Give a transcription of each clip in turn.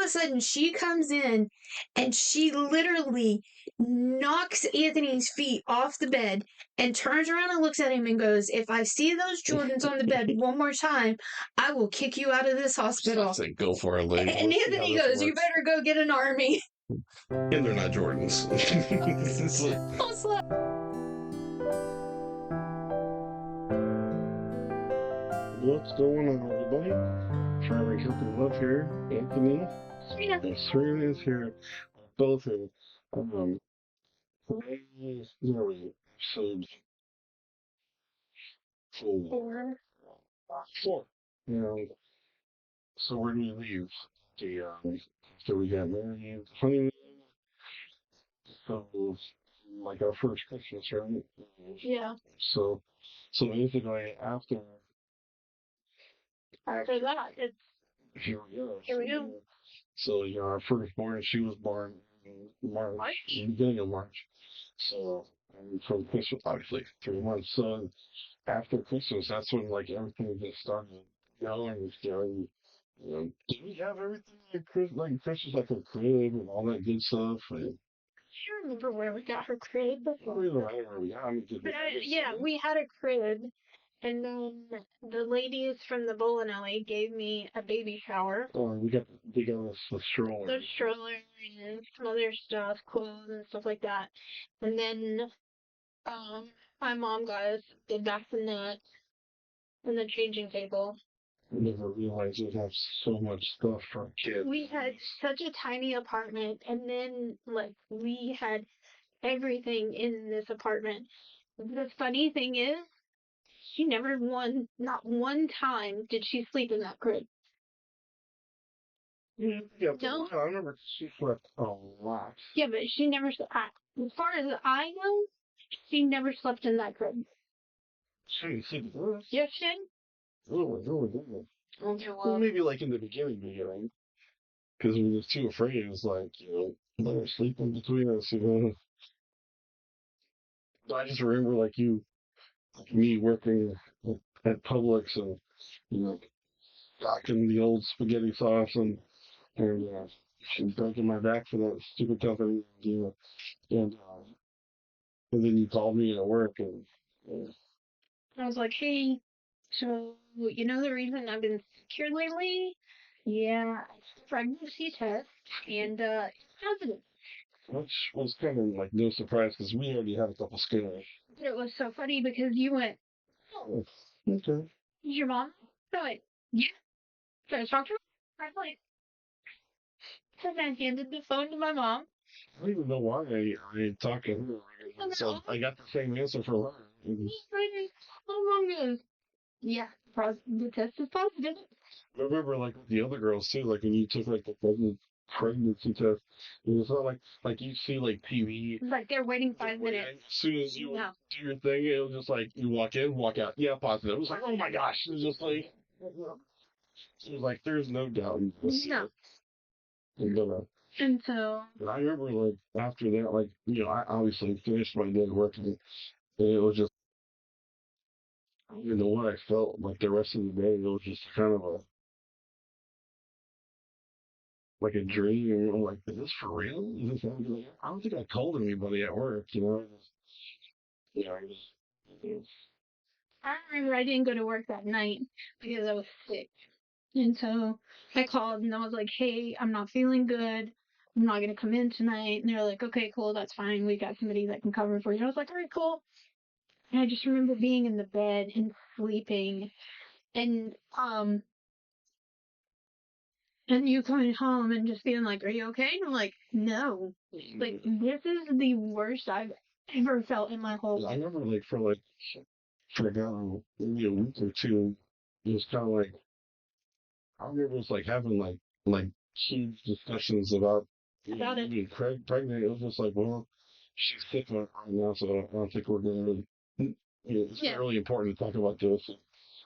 a sudden she comes in and she literally knocks Anthony's feet off the bed and turns around and looks at him and goes, "If I see those Jordans on the bed one more time, I will kick you out of this hospital." I say, go for it, lady. And Anthony goes, "You better go get an army." And they're not Jordans. What's going on, everybody? Trying to help you love here. Anthony. And Serena is here. Both here. Today is episode 4. And so where do we leave? So we got married, honeymoon. So like our first Christmas, right? Yeah. So basically after that, it's here we go. Here we go. So our firstborn, she was born in March, beginning of March. So from Christmas, obviously 3 months. So after Christmas, that's when like everything just started going. Did we have everything like Christmas, like a crib and all that good stuff? And, I don't remember where we got her crib. I don't remember where we got it. We had a crib, and then the ladies from the bowling alley gave me a baby shower. Oh, they got us the stroller. The stroller and some other stuff, clothes and stuff like that. And then, my mom got us the bassinet and the changing table. I never realized we'd have so much stuff for kids. We had such a tiny apartment, and then, like, we had everything in this apartment. The funny thing is, she never not one time did she sleep in that crib. Yeah, No? I remember she slept a lot. Yeah, but she never, as far as I know, she never slept in that crib. She didn't sleep with us. Yes, she did? Oh. Okay, Well, maybe like in the beginning, because we were too afraid. It was like, let her sleep in between us, I just remember like me working at Publix and, stocking the old spaghetti sauce and breaking my back for that stupid company, and then you called me at work and I was like, hey, so, the reason I've been secured lately? Yeah, it's a pregnancy test, and, it's positive. which was kind of like no surprise because we already had a couple scares. It was so funny because you went, Oh, okay. is your mom? I went, yeah. So I talked to her. I was like, and I handed the phone to my mom. I don't even know why I talked to her. So I got the same answer for her. Oh my goodness. Yeah, the test is positive. I remember like the other girls too, like when you took like the pregnancy test, it was not like you see like TV. Like they're waiting 5 minutes. As soon as you do your thing, it was just like you walk in, walk out. Yeah, positive. It was like, oh my gosh. It was just like it was like there's no doubt. No. And so. And I remember like after that, like I obviously finished my day working, and it was just I don't even know what I felt like the rest of the day. It was just kind of like a dream. And I'm like, is this for real? Is this happening? I don't think I told anybody at work. I remember I didn't go to work that night because I was sick. And so I called and I was like, hey, I'm not feeling good. I'm not going to come in tonight. And they're like, okay, cool, that's fine. We got somebody that can cover for you. I was like, all right, cool. And I just remember being in the bed and sleeping and you coming home and just being like, are you okay? And I'm like, no. Like, this is the worst I've ever felt in my whole life. I remember like for like maybe a week or two, it was kind of like I remember it was like having like huge discussions about it. being pregnant. It was just like, well, she's sick right now, so I don't think we're gonna really. It's not really important to talk about this.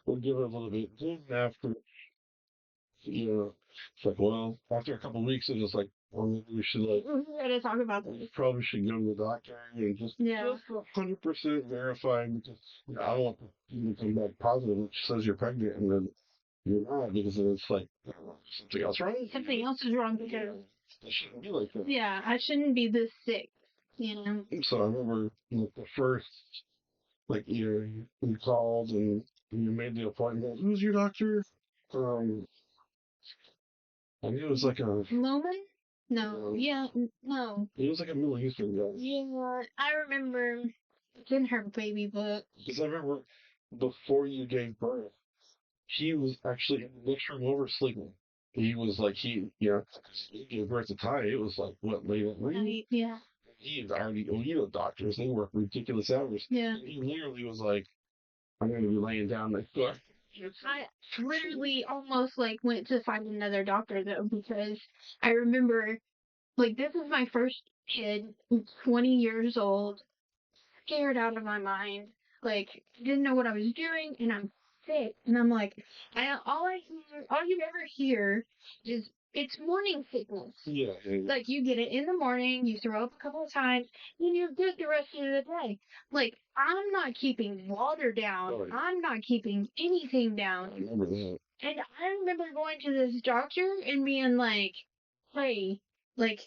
We'll give it a little bit. Then after, it's like, well, after a couple of weeks, it was like, well, maybe we should we gotta talk about this. Probably should go to the doctor and just 100% verify because I don't want you to come back positive, which says you're pregnant, and then you're not, because then it's like, something else wrong. Something else is wrong because It shouldn't be like that. yeah, I shouldn't be this sick. So I remember like the first like you called and you made the appointment. Who's your doctor? Um, I knew it was like a Loman? No. um, Yeah. No. it was like a Middle Eastern guy. Yeah. I remember it's in her baby book. Because I remember before you gave birth, he was actually in the next room over sleeping. He was like he gave birth to Ty. It was like what, late at night. Yeah. He had already, well, doctors, they work ridiculous hours. Yeah. And he literally was like, I'm going to be laying down next door. I literally almost like went to find another doctor though because I remember like this is my first kid, I'm 20 years old, scared out of my mind, like didn't know what I was doing, and I'm sick, and I'm like, all you ever hear is it's morning sickness. Yeah. Like you get it in the morning, you throw up a couple of times, and you're good the rest of the day. Like I'm not keeping water down. Right. I'm not keeping anything down. I remember that. And I remember going to this doctor and being like, "Hey, like,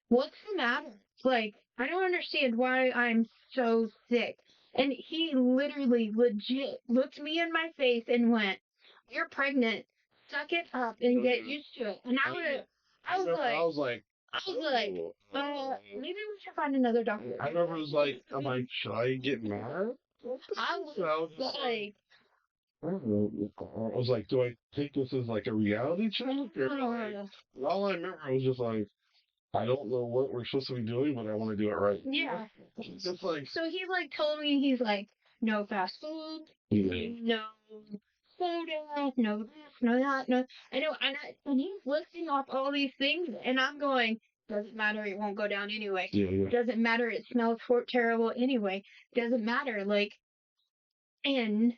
what's the matter? Like, I don't understand why I'm so sick." And he literally legit looked me in my face and went, "You're pregnant. Suck it up and get used to it." And I was like, maybe we should find another doctor. I remember it was like, I'm like, should I get mad? I was like, I don't know. I was like, do I take this as like a reality check? Or like, all I remember was just like, I don't know what we're supposed to be doing, but I want to do it right. yeah. It's just like, So he like told me he's like, no fast food, no soda, no this, no that, no. I know, and he's listing off all these things, and I'm going, doesn't matter, it won't go down anyway. yeah. Doesn't matter, it smells terrible anyway. Doesn't matter, like, and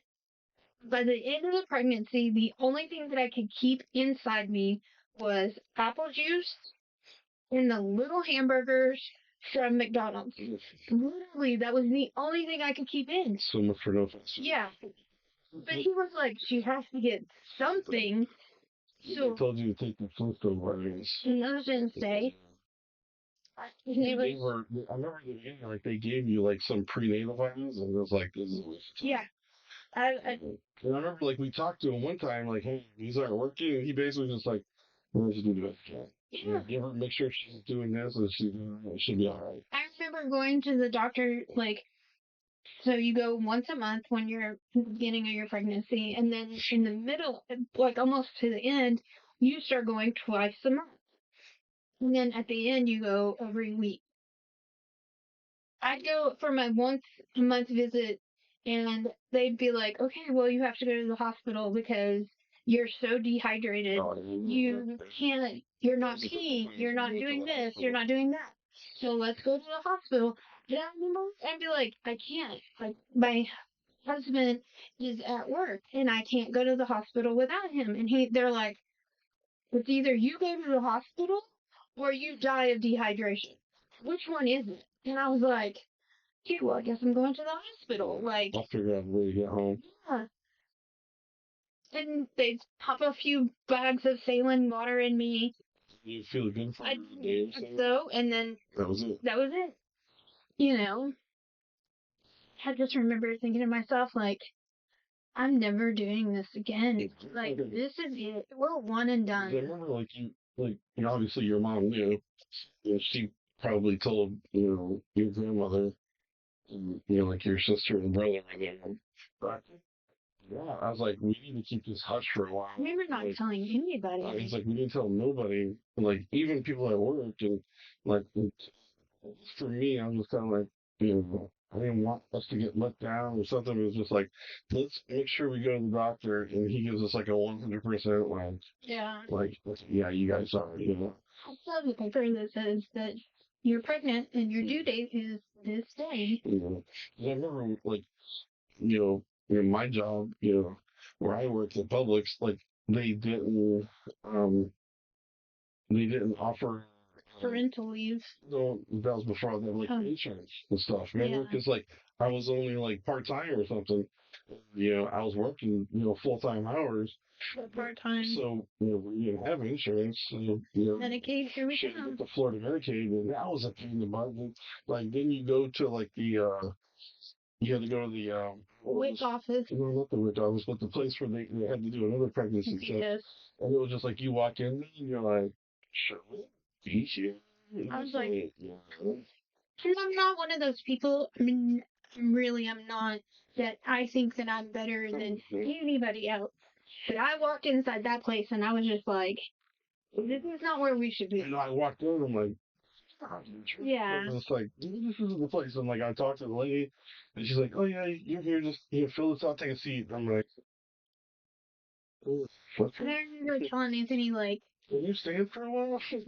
by the end of the pregnancy, the only thing that I could keep inside me was apple juice and the little hamburgers from McDonald's. Literally, that was the only thing I could keep in. So much for no fast food. Yeah. But he was like, she has to get something. So I told you to take the Flintstone vitamins. and those didn't say. He They was, were, I remember in the beginning, like they gave you like some prenatal vitamins, and it was like, this is a waste of time. yeah. I And I remember like we talked to him one time, like, hey, these aren't working, and he basically just like, well, let's do the best we can. yeah. Give her, make sure she's doing this, and she'll be all right. I remember going to the doctor like. So you go once a month when you're at the beginning of your pregnancy, and then in the middle, like almost to the end, you start going twice a month. And then at the end, you go every week. I'd go for my once a month visit, and they'd be like, okay, well, you have to go to the hospital because you're so dehydrated. You can't, you're not peeing, you're not doing this, you're not doing that. So let's go to the hospital. And I remember I'd be like, I can't. Like, my husband is at work and I can't go to the hospital without him. And they're like, it's either you go to the hospital or you die of dehydration. Which one is it? And I was like, okay, well, I guess I'm going to the hospital. Like, I'll figure out a way to get home. yeah. And they pop a few bags of saline water in me. You feel good for I a day or so? so, and then That was it. that was it. You know, I just remember thinking to myself, like, I'm never doing this again. Like, this is it. We're one and I done. remember obviously your mom knew, and she probably told, your grandmother, and, like your sister and brother and them. But yeah, I was like, we need to keep this hush for a while. I remember not Like, telling anybody. he's like, we didn't tell nobody, like even people at work, and like for me, I'm just kind of like, I didn't want us to get let down or something. It was just like, let's make sure we go to the doctor, and he gives us like a 100% Yeah. like, yeah, you guys are, I still have a paper that says that you're pregnant and your due date is this day. I remember like, my job, where I worked at Publix, like they didn't, um, they didn't offer parental leave. No, that was before I had like Oh. insurance and stuff. Remember? Yeah. Because like I was only like part time or something. You know, I was working, you know, full time hours. Part time. So, you know, we didn't have insurance. So, you know, Medicaid, here we shit, come. get the Florida Medicaid, and that was a pain in the butt. And, like, then you go to like you had to go to the WIC office. no, not the WIC office, but the place where they had to do another pregnancy test. Yes. And it was just like you walk in and you're like, sure, be here. I was like, yeah. and I'm not one of those people. I mean, really, I'm not. That I think that I'm better than anybody else. But I walked inside that place and I was just like, this is not where we should be. And I walked in, I'm like, Yeah. and it's like, this isn't the place. And like, I talked to the lady, and she's like, oh yeah, you're here, just fill this out, take a seat. And I'm like, what's And I remember telling Anthony, like, can you stand for a while? and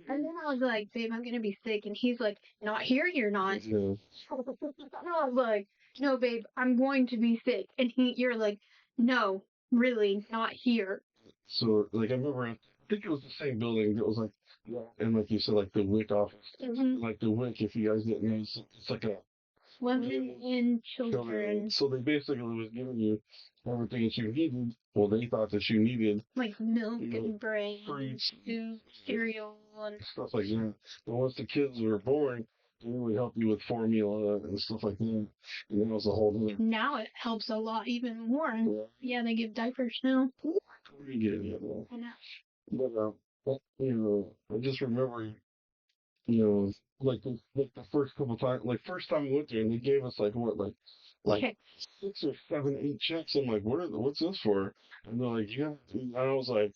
then I was like, babe, I'm gonna be sick. And he's like, not here, you're not. Yeah. And I was like, no, babe, I'm going to be sick. And you're like, no, really, not here. So like, I remember, I think it was the same building. It was like, and like you said, like the WIC office, like the WIC. If you guys didn't know, it's like a Women and children. So they basically was giving you everything that you needed. Well, they thought that you needed Like milk you know, and bread, fruits, soup, cereal, and stuff like that. But once the kids were born, they would help you with formula and stuff like that. And that was a whole other. now it helps a lot even more. Yeah, they give diapers now. Pretty good, yeah. I know. But you know, I just remember, you know, like the first couple times, like first time we went there, and they gave us like what, like Okay. 6 or 7, 8 checks. I'm like, what's this for? And they're like, yeah. And I was like,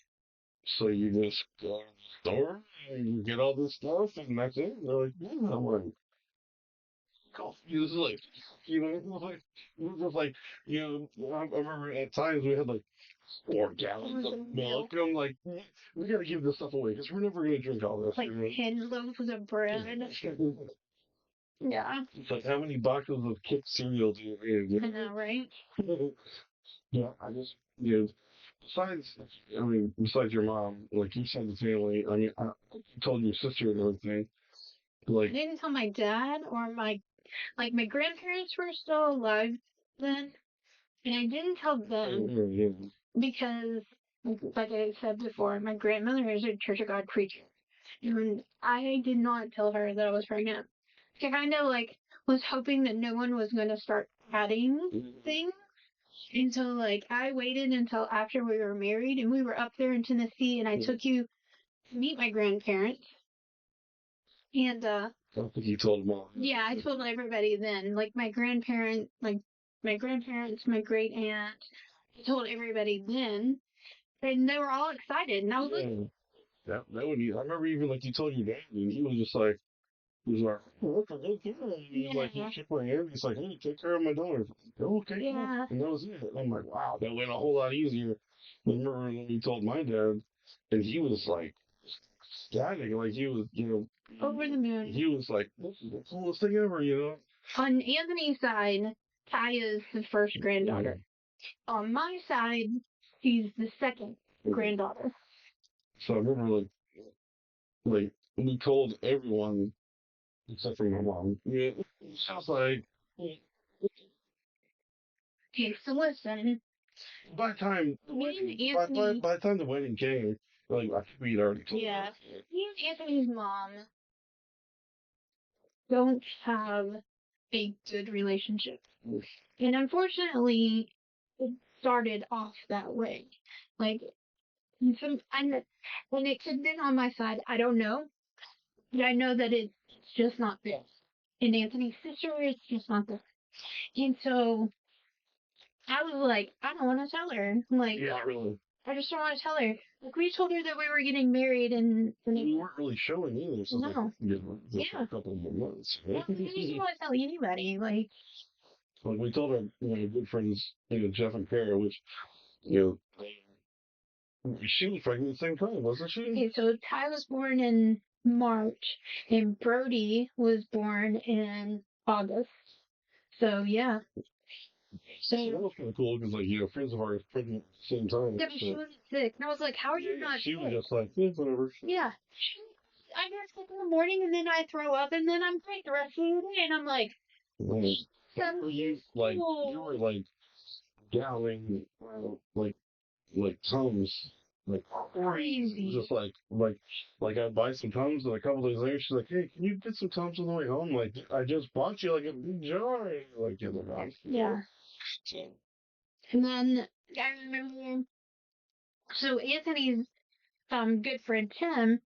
so you just go to the store and you get all this stuff and that's it? And they're like, yeah. I'm like, confused, like, you know, it was just like, you know, I remember at times we had like 4 gallons of milk, and I'm like, we gotta give this stuff away because we're never gonna drink all this. Like 10 loaves of bread. Yeah. It's like, how many boxes of Kit cereal do you I know, right? Yeah, I just, you know, besides your mom, like you said, the family, I mean, I told your sister and everything, I like, didn't tell my dad or my grandparents were still alive then, and I didn't tell them because, like I said before, my grandmother is a Church of God preacher, and I did not tell her that I was pregnant. I kind of like was hoping that no one was going to start adding things. And so, like, I waited until after we were married and we were up there in Tennessee, and I took you to meet my grandparents. And, I don't think you told mom. yeah, I told everybody then. Like, my grandparents, my great aunt, I told everybody then. And they were all excited. And I was like, That would be, I remember even like you told your dad, and he was just like, he was like, oh, okay, he's like, he shook my hand, he's like, hey, take care of my daughter. Okay, yeah. and that was it. And I'm like, wow, that went a whole lot easier. I remember when he told my dad, and he was like, ecstatic, like he was, you know, Over the moon. he was like, this is the coolest thing ever, you know? On Anthony's side, Ty is the first granddaughter. On my side, she's the second granddaughter. So I remember like we told everyone except for my mom. Yeah, sounds like Okay, so listen. by the time by the time the wedding came, like I think we'd already told. Yeah, me and Anthony's mom don't have a good relationship, and unfortunately, it started off that way. Like, and it could have been on my side. I don't know, but I know that it's just not this. And Anthony's sister, it's just not this. And so I was like, I don't want to tell her. I'm like, Yeah, really. I just don't want to tell her. Like, we told her that we were getting married, and We weren't really showing either. So no. Like, a couple more months. Yeah, I just don't want to tell anybody. Like We told our good friends, Jeff and Kara, which you know, she was pregnant at the same time, wasn't she? okay, so Ty was born in March, and Brody was born in August. So yeah. So that was kind of cool because, like, friends of ours pregnant at the same time. yeah, but she wasn't sick, and I was like, "How are you not She sick?" was just like, yeah, whatever. Yeah, she was I get sick in the morning and then I throw up and then I'm great the rest of the day. And I'm like, Like, that's you were like downing like Tums, like crazy. just like I'd buy some Tums, and a couple days later she's like, "Hey, can you get some Tums on the way home? Like I just bought you like a big jar." Like in the box. Yeah. And then I remember, so Anthony's good friend Tim,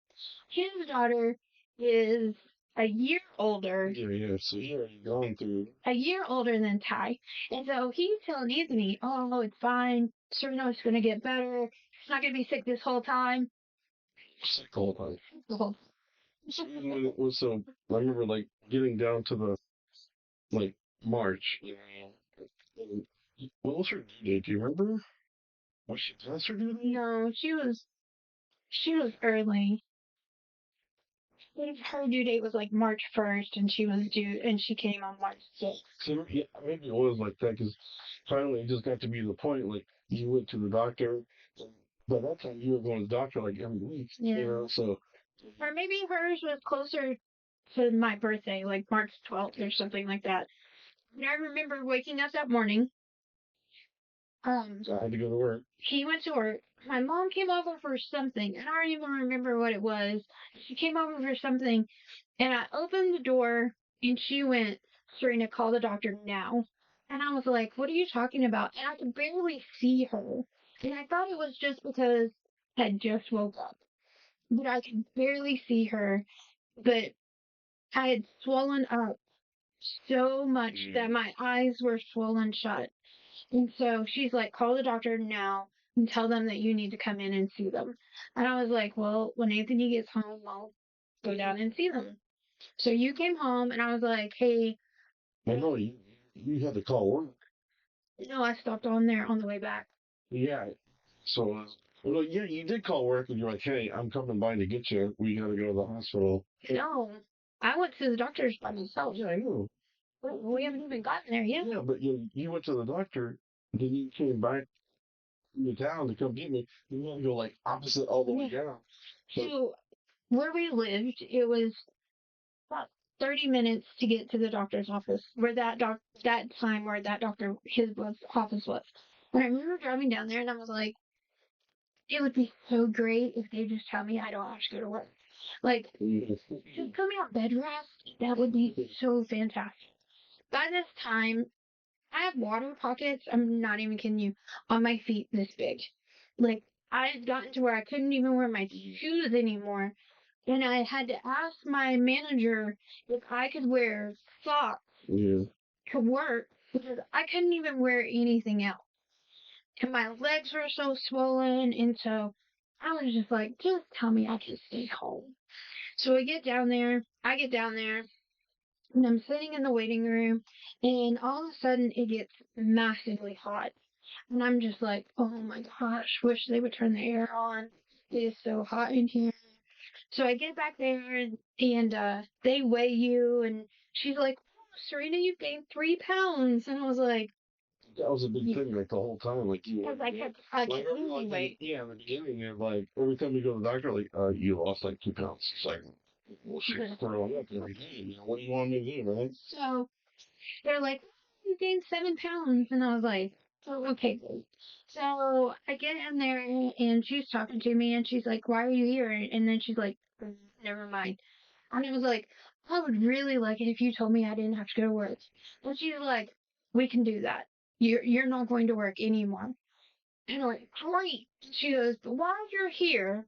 his daughter is a year older. Yeah. So you're going through. A year older than Ty. And so he's telling Anthony, oh, it's fine. Serena's going to get better. She's not going to be sick this whole time. Sick all the time. The whole So I remember like getting down to the like March. And what was her due date? Do you remember? Was she past her due date? No, she was early. I think her due date was like March 1st, and she came on March 6th. So yeah, maybe it was like that because finally it just got to be the point like you went to the doctor. And by that time you were going to the doctor like every week. Yeah. You know, so Or maybe hers was closer to my birthday, like March 12th or something like that. And I remember waking up that morning. I had to go to work. He went to work. My mom came over for something. I don't even remember what it was. She came over for something, and I opened the door, and she went, Serena, call the doctor now. And I was like, what are you talking about? And I could barely see her. And I thought it was just because I had just woke up. But I could barely see her. But I had swollen up so much that my eyes were swollen shut. And so she's like, call the doctor now and tell them that you need to come in and see them. And I was like, well, when Anthony gets home, I'll go down and see them. So you came home and I was like, hey, I know you had to call work. no, I stopped on there on the way back. Yeah. So well, yeah, you did call work and you're like, hey, I'm coming by to get you. We got to go to the hospital. No, I went to the doctor's by myself. Yeah, I know. We haven't even gotten there yet. Yeah, but you went to the doctor, then you came back to town to come get me. You had to go like opposite all the way down. So where we lived, it was about 30 minutes to get to the doctor's office where that time where that doctor office was. And I remember driving down there and I was like, it would be so great if they just tell me I don't have to go to work. Like, just put me on bed rest. That would be so fantastic. By this time, I have water pockets. I'm not even kidding you, on my feet this big. Like, I had gotten to where I couldn't even wear my shoes anymore. And I had to ask my manager if I could wear socks to work because I couldn't even wear anything else. And my legs were so swollen, and so I was just like, just tell me I can stay home. So I get down there, and I'm sitting in the waiting room, and all of a sudden it gets massively hot. And I'm just like, oh my gosh, wish they would turn the air on. It is so hot in here. So I get back there and they weigh you and she's like, oh, Serena, you've gained 3 pounds. And I was like, that was a big thing like the whole time. Like you because I kept losing weight. yeah, in the beginning and like every time you go to the doctor, like you lost like 2 pounds. It's like well shit, throwing up every day. You know, what do you want me to do, right? So they're like, you gained 7 pounds. And I was like, oh, okay, great. So I get in there and she's talking to me and she's like, why are you here? And then she's like, never mind. And I was like, I would really like it if you told me I didn't have to go to work. And she's like, we can do that. You're not going to work anymore. And I'm like, great. She goes, but while you're here,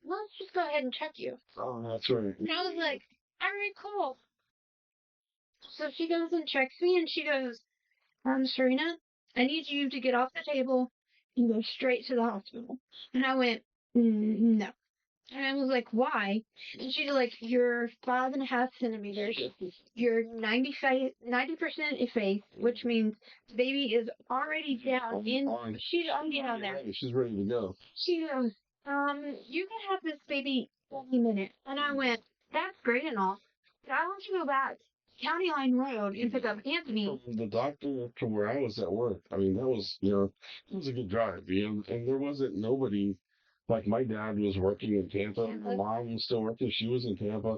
let's just go ahead and check you. Oh, that's right. And I was like, all right, cool. So she goes and checks me and she goes, Serena, I need you to get off the table and go straight to the hospital. And I went, no. And I was like, why? And she's like, you're 5.5 centimeters. You're 90% effaced, which means the baby is already down she's already down there. She's ready to go. She goes, you can have this baby any minute. And I went, that's great and all, but I want to go back County Line Road and pick up Anthony. From the doctor to where I was at work, I mean, that was, you know, it was a good drive, you know, and there wasn't nobody Like my dad was working in Tampa. My Tampa. mom was still working. She was in Tampa.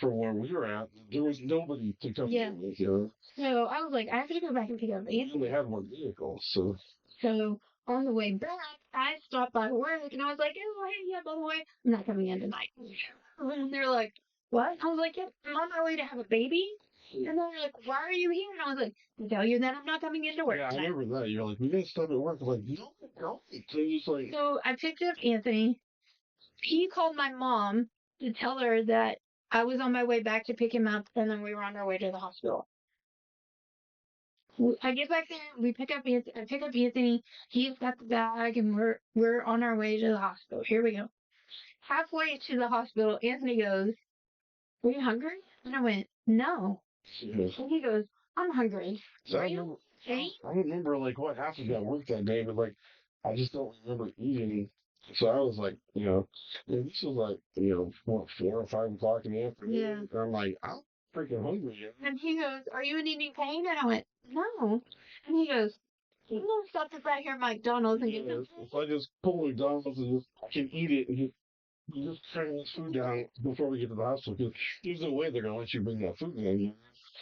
From where we were at, there was nobody to come Yeah. get me. You know, So I was like, I have to go back and pick up we Anthony. only had one vehicle, so So on the way back, I stopped by work and I was like, oh, hey, yeah, by the way, I'm not coming in tonight. And they're like, what? I was like, yeah, I'm on my way to have a baby. And they're like, why are you here? And I was like, to tell you that I'm not coming into work yeah, I tonight. remember that. You're like, we didn't stop at work. I'm like, no, no. So you're just like, So I picked up Anthony. He called my mom to tell her that I was on my way back to pick him up, and then we were on our way to the hospital. I get back there, we pick up Anthony. I pick up Anthony. He's got the bag, and we're on our way to the hospital. Here we go. Halfway to the hospital, Anthony goes, "Are you hungry?" And I went, "No." yeah. And he goes, "I'm hungry." So Are you okay? I don't remember like what happened at work that day, but like I just don't remember eating. So I was like, and this was like, what, 4 or 5 o'clock in the afternoon. Yeah. And I'm like, I'm freaking hungry. And he goes, "Are you in any pain?" And I went, "No." And he goes, "I'm gonna stop this right here at McDonald's and get Yeah, some so I just pull McDonald's and just I can eat it and just turn this food down before we get to the hospital because there's no way they're gonna let you bring that food in.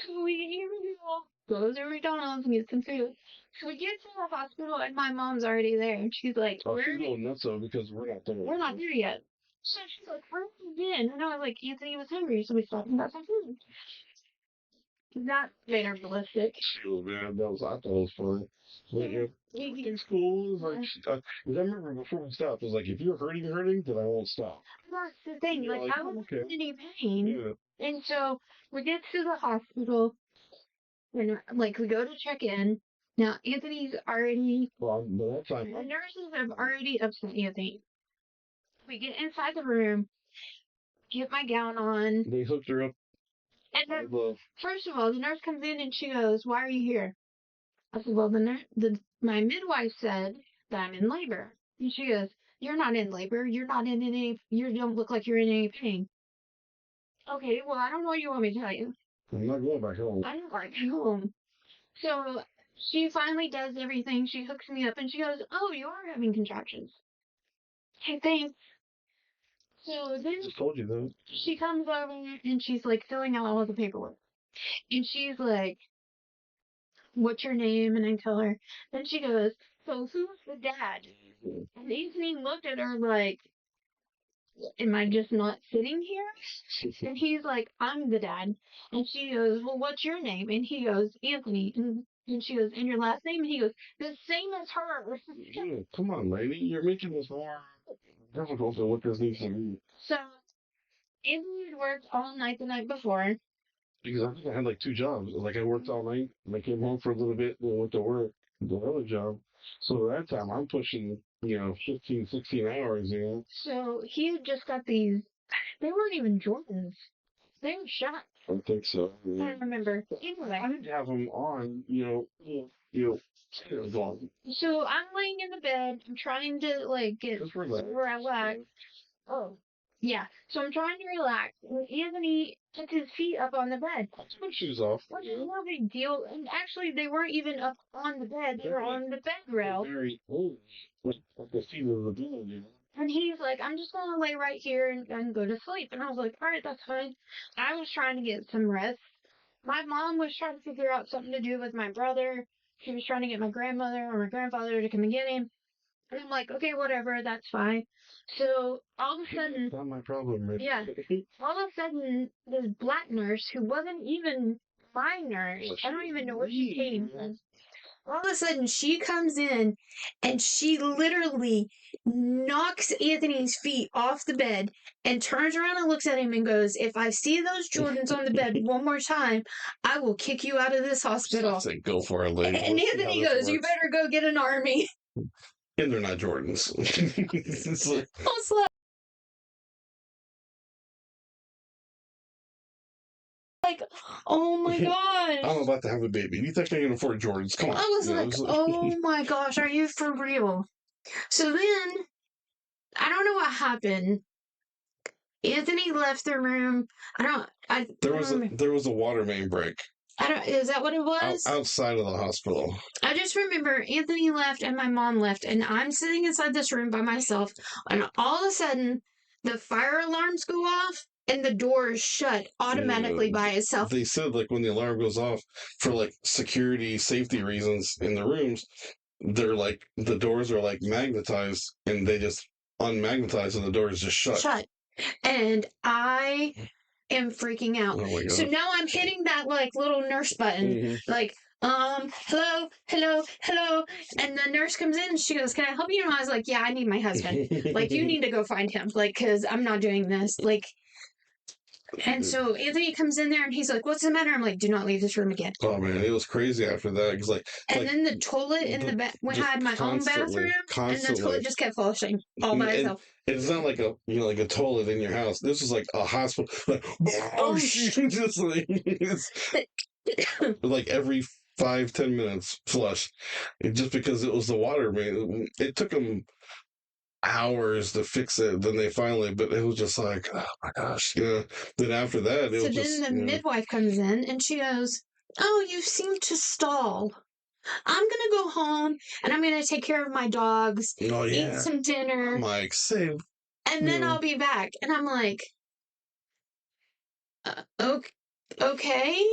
So here we go to McDonald's and get some food. So we get to the hospital and my mom's already there. And she's like, Oh, she's going nuts though because we're not there. we're not there yet. So she's like, where have you been? And I was like, Anthony was hungry, so we stopped and got some food. That made her ballistic. Shoot, man, I thought it was funny. But, everything's cool. It's like, 'cause I remember before we stopped, it was like, if you're hurting, then I won't stop. That's the thing. You're Like, like, I "Oh, wasn't okay." in any pain. Yeah. And so we get to the hospital and, like, we go to check in. Now, Anthony's already, Well, by that the time, nurses have already upset Anthony. We get inside the room, get my gown on, they hooked her up. and then with the first of all, the nurse comes in and she goes, "Why are you here?" I said, "Well, my midwife said that I'm in labor." And she goes, "You're not in labor. You're not in any. You don't look like you're in any pain." Okay, well, I don't know what you want me to tell you. I'm not going back home. I don't like home. So she finally does everything. She hooks me up and she goes, "Oh, you are having contractions." Hey, thanks. So I then just told you that. she comes over and she's like filling out all the paperwork. And she's like, "What's your name?" And I tell her. Then she goes, "So who's the dad?" And Anthony looked at her like, "Am I just not sitting here?" And he's like, "I'm the dad." And she goes, "Well, what's your name?" And he goes, "Anthony." And she goes, "And your last name?" And he goes, "The same as her." Yeah, come on, lady. You're making this more difficult than what this needs to be. So Anthony had worked all night the night before. Because I think I had like 2 jobs. Like I worked all night and I came home for a little bit and went to work, the other job. So that time I'm pushing, 15, 16 hours, So he had just got these. They weren't even Jordans. They were shots. I think so. I Yeah. don't remember. Anyway. I didn't have them on, gone. So I'm laying in the bed. I'm trying to like get Just relax. relax. Oh, yeah. So I'm trying to relax. And Anthony took his feet up on the bed. I took my shoes off. Which is no big deal. And actually, they weren't even up on the bed. They were on the bed rail. Very old. Like the feet of the bed, And he's like, "I'm just going to lay right here and go to sleep." And I was like, "All right, that's fine." I was trying to get some rest. My mom was trying to figure out something to do with my brother. She was trying to get my grandmother or my grandfather to come and get him. And I'm like, "Okay, whatever, that's fine." So all of a sudden, not my problem, man. yeah, all of a sudden, this black nurse who wasn't even my nurse, I don't even know where she came from. All of a sudden, she comes in and she literally knocks Anthony's feet off the bed and turns around and looks at him and goes, "If I see those Jordans on the bed one more time, I will kick you out of this hospital." I said, go for it, lady. And Anthony goes, "You better go get an army." And they're not Jordans. It's like, like, oh my gosh. I'm about to have a baby. You think I can afford Jordans? Come on. I was like, oh my gosh, are you for real? So then, I don't know what happened. Anthony left the room. There was a water main break. Is that what it was? outside of the hospital. I just remember Anthony left and my mom left, and I'm sitting inside this room by myself, and all of a sudden, the fire alarms go off and the door is shut automatically by itself. They said like when the alarm goes off for like security, safety reasons in the rooms, they're like the doors are like magnetized and they just unmagnetize and the door is just shut. And I am freaking out. Oh my God. So now I'm hitting that like little nurse button, like, hello, hello, hello. And the nurse comes in and she goes, "Can I help you?" And I was like, "Yeah, I need my husband. Like, you need to go find him. Like, cause I'm not doing this. Like," and so Anthony comes in there and he's like, "What's the matter?" I'm like, "Do not leave this room again." Oh man, it was crazy after that because and then the toilet in the back, we had my own bathroom, and the toilet just kept flushing all by itself. It's not like like a toilet in your house. This is like a hospital. Like, just like like every 5-10 minutes flush, just because it was the water. Man, it took them hours to fix it. Then they finally, but it was just like, oh my gosh, yeah. Then after that, it so was then the midwife comes in and she goes, "Oh, you seem to stall. I'm gonna go home and I'm gonna take care of my dogs, eat some dinner, Mike, save, and then I'll be back." And I'm like, okay.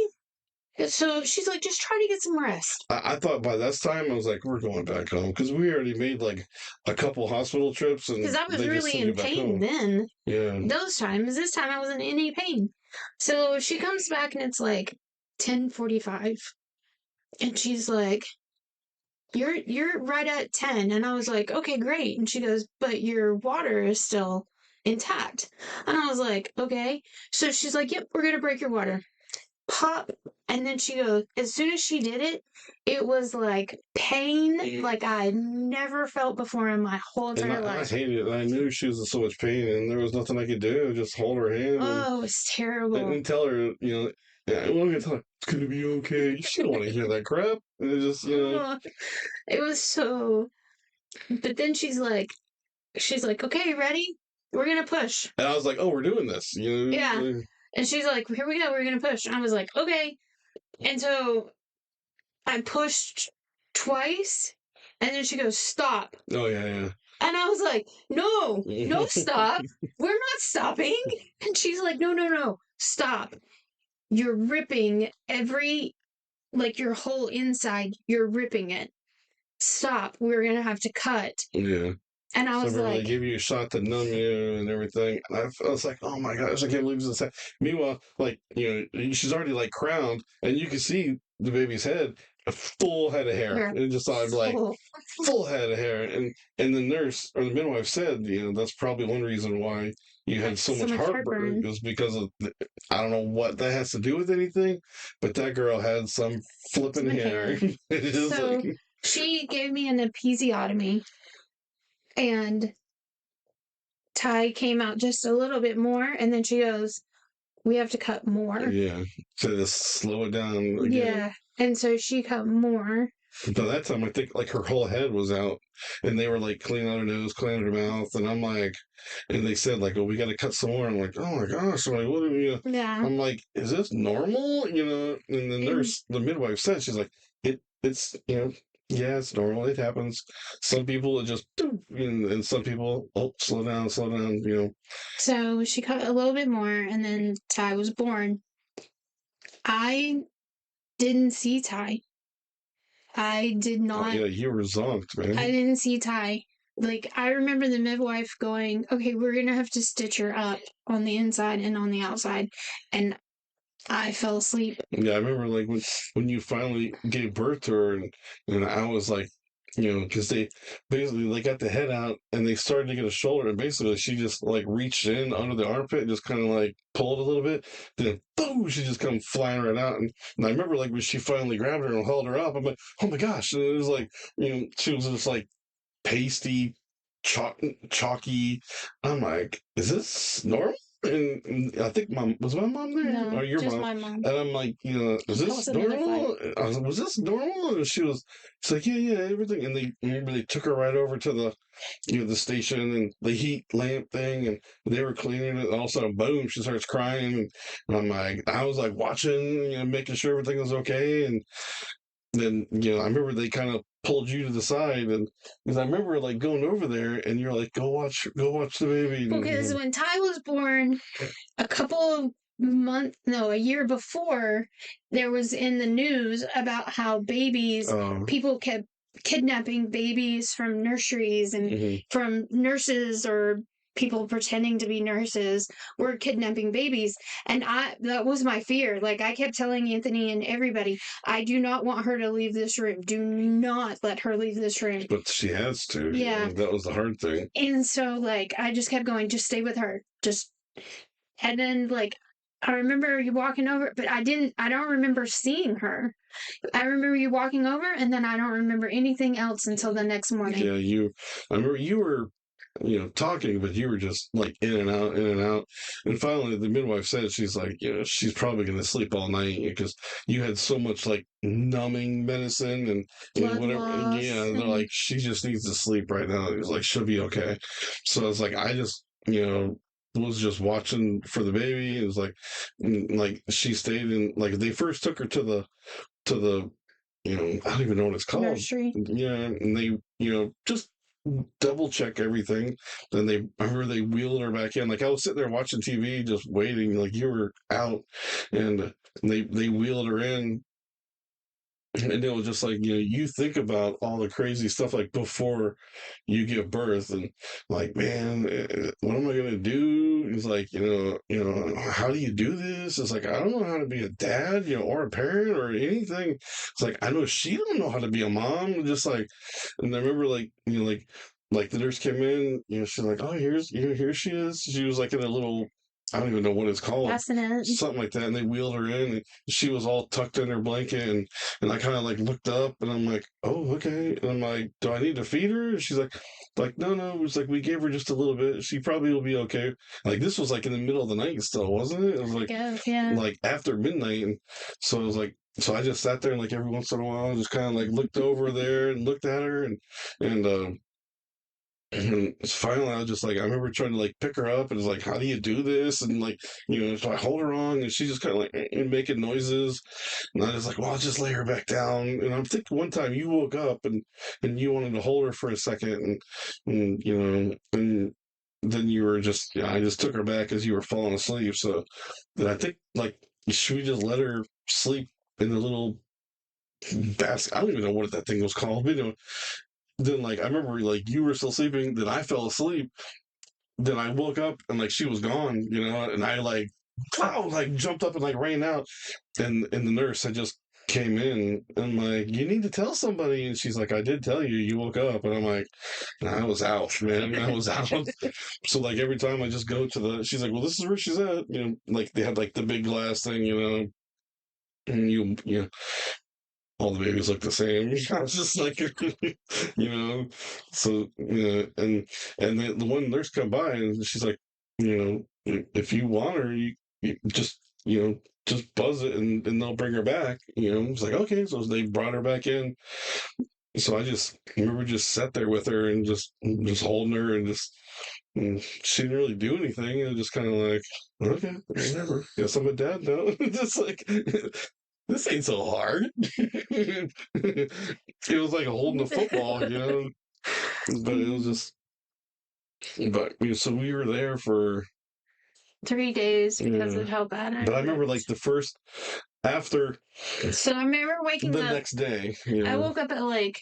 So she's like, "Just try to get some rest." I thought by this time I was like, we're going back home because we already made like a couple hospital trips, and because I was really in pain then. Yeah, those times. This time I wasn't in any pain. So she comes back and it's like 10:45, and she's like, "You're right at 10." And I was like, "Okay, great." And she goes, "But your water is still intact." And I was like, "Okay." So she's like, "Yep, we're gonna break your water." Pop. And then she goes, as soon as she did it, it was like pain like I never felt before in my whole entire life. I hated it. I knew she was in so much pain, and there was nothing I could do. Just hold her hand. Oh, it was terrible. And tell her, yeah, I'm gonna tell her it's gonna be okay. She don't want to hear that crap. And it just, it was so. But then she's like, "Okay, ready? We're gonna push." And I was like, oh, we're doing this. Yeah. And she's like, "Here we go. We're gonna push." And I was like, "Okay." And so I pushed twice, and then she goes, "Stop." Oh yeah. And I was like, no, stop. We're not stopping. And she's like, no, stop. You're ripping your whole inside, you're ripping it. Stop. We're going to have to cut. Yeah. And I was like, they give you a shot to numb you and everything. And I was like, oh my gosh, I can't believe this. Meanwhile, like, she's already like crowned, and you can see the baby's head, a full head of hair. And just thought, like, full head of hair. And the nurse or the midwife said, that's probably one reason why you had so much heartburn was because of, I don't know what that has to do with anything, but that girl had some flipping hair. So she gave me an episiotomy. And Ty came out just a little bit more, and then she goes, "We have to cut more." Yeah, to just slow it down again. Yeah, and so she cut more. By that time, I think like her whole head was out, and they were like cleaning out her nose, cleaning her mouth, and I'm like, and they said like, "Oh, we got to cut some more." I'm like, "Oh my gosh!" I'm like, "What are we?" Yeah. I'm like, "Is this normal?" And the nurse, the midwife said, she's like, "It's yeah, it's normal. It happens. Some people it just, and some people, oh, slow down. So she cut a little bit more, and then Ty was born. I didn't see Ty. I did not. Oh, yeah, you were zonked, man. I didn't see Ty. Like, I remember the midwife going, "Okay, we're going to have to stitch her up on the inside and on the outside." And I fell asleep. Yeah, I remember like when you finally gave birth to her, and I was like, because they got the head out and they started to get a shoulder, and basically she just like reached in under the armpit and just kind of like pulled a little bit, then boom, she just come flying right out. And I remember like when she finally grabbed her and held her up, I'm like, oh my gosh, and it was like she was just like pasty, chalky. I'm like, is this normal? and I think was my mom there No, or your just mom? my mom. And I'm like, is That this was another normal? I was like, was this normal? And she's like, yeah, everything. And they remember they took her right over to the, the station and the heat lamp thing, and they were cleaning it. And all of a sudden, boom, she starts crying, and I'm like, I was like watching, making sure everything was okay, and then I remember they kind of pulled you to the side, and because I remember like going over there, and you're like, go watch the baby. Because when Ty was born, a couple of a year before, there was in the news about how people kept kidnapping babies from nurseries and from nurses or people pretending to be nurses were kidnapping babies. And that was my fear. Like, I kept telling Anthony and everybody, I do not want her to leave this room. Do not let her leave this room. But she has to. Yeah. That was the hard thing. And so, like, I just kept going, just stay with her. And then, like, I remember you walking over, but I don't remember seeing her. I remember you walking over, and then I don't remember anything else until the next morning. Yeah, I remember you were, talking, but you were just like in and out, in and out. And finally, the midwife said, she's like, she's probably going to sleep all night because you had so much like numbing medicine and Blood whatever. loss, Yeah, they're like, she just needs to sleep right now. It was like, she'll be okay. So it's like, I just, was just watching for the baby. It was like she stayed in, like they first took her to the I don't even know what it's called. Nursery. Yeah, and they, just double check everything. Then I remember they wheeled her back in. Like I was sitting there watching TV, just waiting. Like you were out, and they wheeled her in. And it was just like, you think about all the crazy stuff like before you give birth and like, man, what am I going to do? It's like, how do you do this? It's like, I don't know how to be a dad, or a parent or anything. It's like, I know she don't know how to be a mom. Just like, and I remember like the nurse came in, she's like, oh, here she is. She was like in a little, I don't even know what it's called. Bassinet. Something like that. And they wheeled her in and she was all tucked in her blanket and I kind of like looked up and I'm like, oh, okay. And I'm like, do I need to feed her? And she's like, no. It was like, we gave her just a little bit. She probably will be okay. Like this was like in the middle of the night still, wasn't it? It was like, like after midnight. And so it was like, so I just sat there and like every once in a while, just kind of like looked over there and looked at her and finally, I was just like, I remember trying to like pick her up, and it's like, how do you do this? And like, so I hold her on, and she's just kind of like making noises, and I was like, well, I'll just lay her back down. And I'm thinking one time you woke up and you wanted to hold her for a second, and and then you were just, I just took her back as you were falling asleep. So then I think like, should we just let her sleep in the little basket? I don't even know what that thing was called, but then like I remember like you were still sleeping, then I fell asleep, then I woke up and like she was gone, and I like jumped up and like ran out and the nurse had just came in and I'm like, you need to tell somebody, and she's like, I did tell you woke up, and I'm like, I was out, man. I was out. So like every time I just go to she's like, well, this is where she's at, like they had like the big glass thing, and all the babies look the same. I was just like, so, and then the one nurse come by and she's like, if you want her, you just, just buzz it and they'll bring her back. It's like, okay. So they brought her back in. So I just remember just sat there with her and just holding her and she didn't really do anything. It was just kind of like, okay, whatever. Guess I'm a dad now. Just like, this ain't so hard. It was like holding a football, But it was just, so we were there for 3 days because of how bad I But I remember like the first, after. So I remember waking the up. The next day. I woke up at like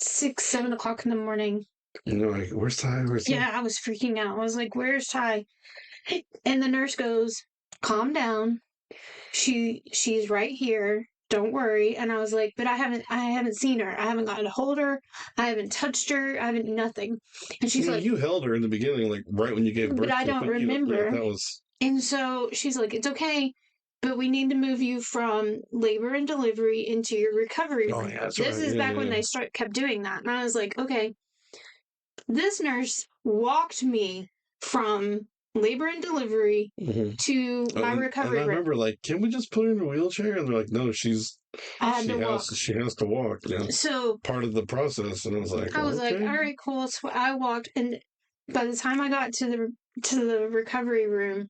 6, 7 o'clock in the morning. Like, where's Ty? Yeah, I was freaking out. I was like, where's Ty? And the nurse goes, calm down. She's right here. Don't worry. And I was like, but I haven't seen her. I haven't gotten to hold her. I haven't touched her. I haven't nothing. And she's like, you held her in the beginning, like right when you gave birth. But I don't remember. That was. And so she's like, it's okay, but we need to move you from labor and delivery into your recovery room. Yeah, this is back when they kept doing that. And I was like, okay. This nurse walked me from labor and delivery Mhm. to my And recovery I room. remember, like, can we just put her in a wheelchair? And they're like, no, I had to walk. she has to walk. You know, So part of the process. And I was like, I was like, okay. all right, cool. So I walked, and by the time I got to the recovery room,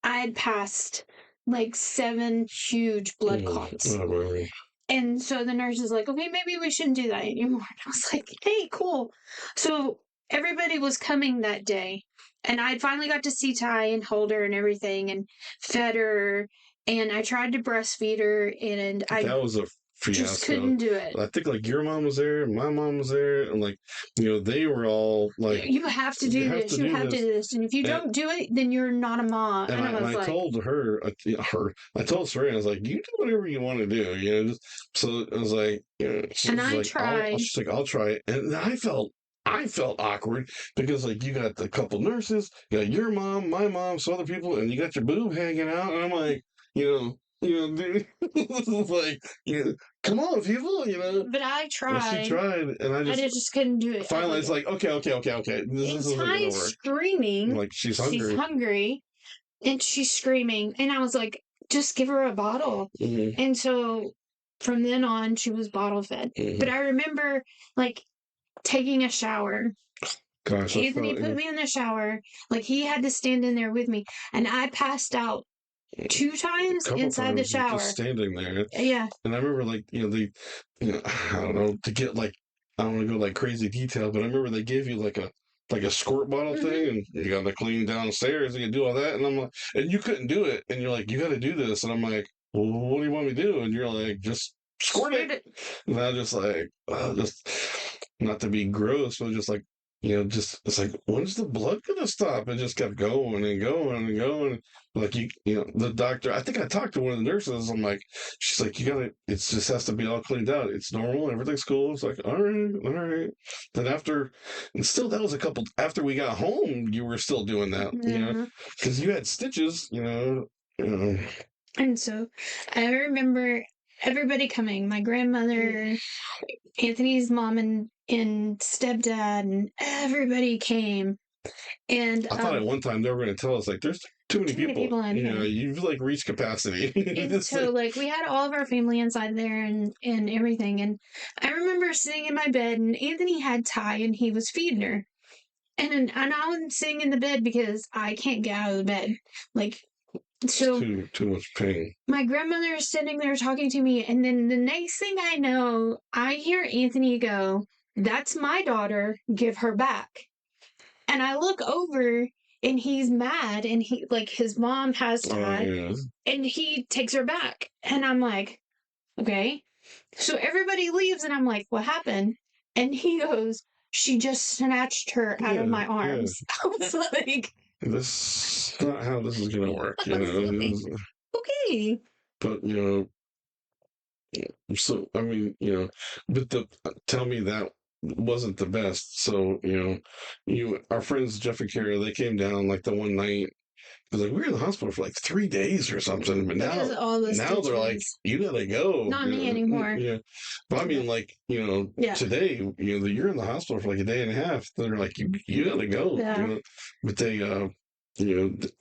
I had passed like 7 huge blood clots. Oh, really? And so the nurse is like, okay, maybe we shouldn't do that anymore. And I was like, hey, cool. So everybody was coming that day. And I finally got to see Ty and hold her and everything and fed her. And I tried to breastfeed her, and I That was a just fiasco. couldn't do it. I think like your mom was there, my mom was there, and like, you know, they were all like, You have to do this. You have to do this. And if you don't do it, then you're not a mom. And I was I like, told I told Serena, I was like, you do whatever you want to do, you know. So I was like, you know, and I tried. she's like, I'll try it, and I felt awkward because like you got a couple nurses, you got your mom, my mom, some other people, and you got your boob hanging out, and I'm like, dude, this is like, come on, people, But I And tried. she tried, and I just couldn't do it. finally it's like, okay. This isn't gonna work. Screaming. Like she's She's hungry. hungry. And she's screaming. And I was like, just give her a bottle. Mhm. And so from then on, she was bottle fed. Mhm. But I remember like taking a shower. Gosh, Anthony put me in the shower. Like he had to stand in there with me. And I passed out 2 times couple inside the times shower. just standing there. Yeah. And I remember like, I don't know, to get like, I don't want to go like crazy detail, but I remember they gave you like a squirt bottle thing, and you got to clean downstairs and you do all that, and I'm like, and you couldn't do it, and you're like, you got to do this, and I'm like, well, what do you want me to do? And you're like, just squirt it. And I just like, just not to be gross, but just like, just it's like, when's the blood gonna stop? It just kept going and going and going. Like the doctor. I think I talked to one of the nurses. I'm like, she's like, it just has to be all cleaned out. It's normal. Everything's cool. It's like, all right. Then and still that was a couple after we got home. You were still doing that, because you had stitches, And so I remember everybody coming. My grandmother, Anthony's mom, and stepdad, and everybody came. And I thought at one time they were going to tell us like, there's too many people in here. You've like reached capacity. And so like we had all of our family inside there and everything. And I remember sitting in my bed, and Anthony had Ty, and he was feeding her. And I was sitting in the bed because I can't get out of the bed. Like, so too much pain. My grandmother is sitting there talking to me, and then the next thing I know, I hear Anthony go, "That's my daughter, give her back." And I look over, and he's mad, and he like his mom has Ty, and he takes her back. And I'm like, okay. So everybody leaves, and I'm like, what happened? And he goes, she just snatched her out of my arms. I was like, this is not how this is gonna work, okay. But so I mean, but tell me that wasn't the best. So our friends Jeff and Kara, they came down like the one night. It was like we were in the hospital for like 3 days or something, but now they're like, you gotta go. Not me anymore. Yeah, but I mean, like today, you're in the hospital for like a day and a half. They're like, you gotta go. Yeah. But they, I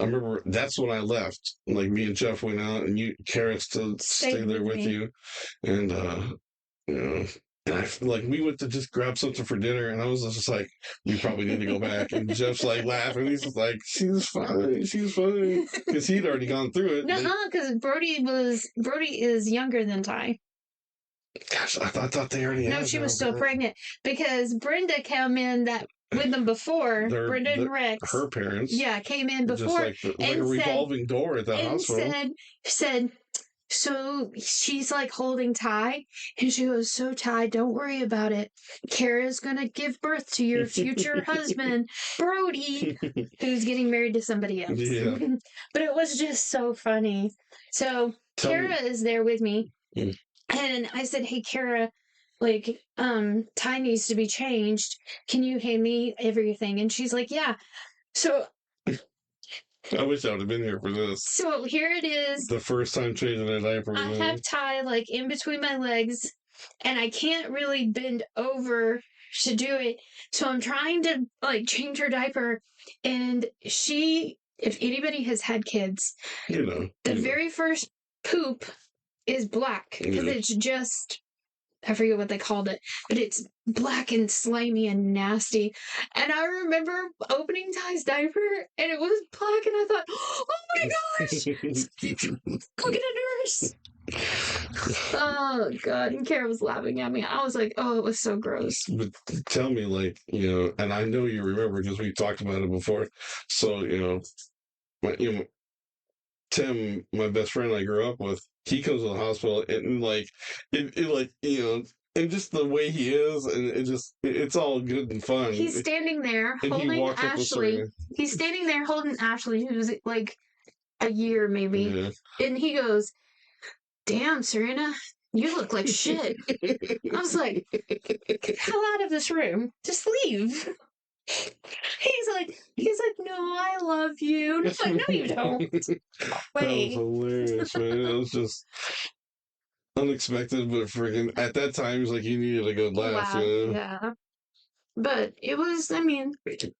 remember that's when I left. Like me and Jeff went out, and Kara to stay there with you, and and we went to just grab something for dinner, and I was just like, you probably need to go back. And Jeff's like laughing. He's just like, she's fine, because he'd already gone through it. No, because Brody is younger than Ty. Gosh, I thought they already had. No, she was still pregnant because Brenda came in with them before. Brenda and Rex, her parents, came in before, just like a revolving door at the hospital. Said, so she's like holding Ty, and she goes, so Ty, don't worry about it. Kara's gonna give birth to your future husband, Brody, who's getting married to somebody else. Yeah. But it was just so funny. So Kara is there with me. And I said, hey, Kara, like, Ty needs to be changed. Can you hand me everything? And she's like, yeah. So I wish I would have been here for this. So here it is. The first time changing a diaper. I have Ty like in between my legs, and I can't really bend over to do it. So I'm trying to like change her diaper, and if anybody has had kids, the very first poop is black because it's just, I forget what they called it, but it's black and slimy and nasty. And I remember opening Ty's diaper and it was black, and I thought, oh my gosh, look at a nurse. Oh God. And Kara was laughing at me. I was like, oh, it was so gross. But tell me, like, and I know you remember because we talked about it before. So, Tim, my best friend I grew up with, he comes to the hospital and like, and just the way he is, and it's all good and fun. He's standing there and holding Ashley. He's standing there holding Ashley, who's like a year maybe. Yeah. And he goes, damn, Serena, you look like shit. I was like, get the hell out of this room. Just leave. He's like, no, I love you. And I'm like, no, you don't. Wait. That was hilarious, man. It was just unexpected, but freaking at that time, he was like, you needed a good laugh. Yeah. But it was, I mean,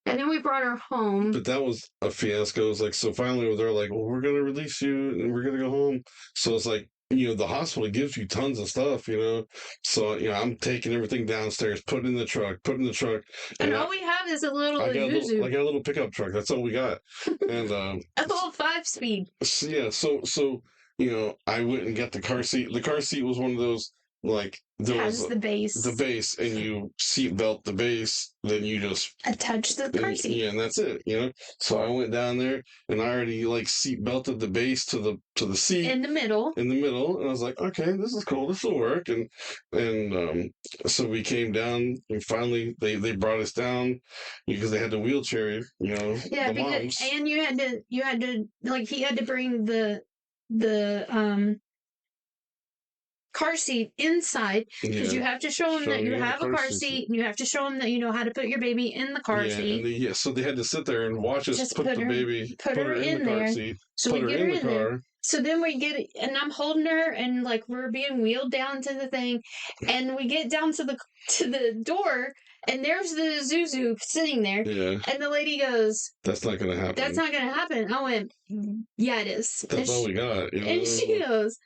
and then we brought her home. But that was a fiasco. It was like, so finally they're like, well, we're going to release you and we're going to go home. So it's like, the hospital gives you tons of stuff, So, I'm taking everything downstairs, put it in the truck. And all we have is a little Isuzu. I got a little pickup truck. That's all we got. And a little 5-speed. Yeah, so I went and got the car seat. The car seat was one of those, like, there was the base. The base, and you seat belt the base, then you just attach the car seat. Yeah, and that's it, So I went down there and I already like seat belted the base to the seat in the middle. And I was like, okay, this is cool, this will work. And so we came down, and finally they brought us down because they had the wheelchair, Yeah, because moms. And you had to like, he had to bring the car seat inside because you have to show them that you have a car seat, and you have to show them that you know how to put your baby in the car seat. So they had to sit there and watch us put her in the car seat, so put her in the car. There. So then we get, and I'm holding her, and like we're being wheeled down to the thing, and we get down to the door, and there's the Isuzu sitting there. Yeah. And the lady goes, that's not going to happen. That's not going to happen. I went, yeah, it is. That's all we got. And she goes,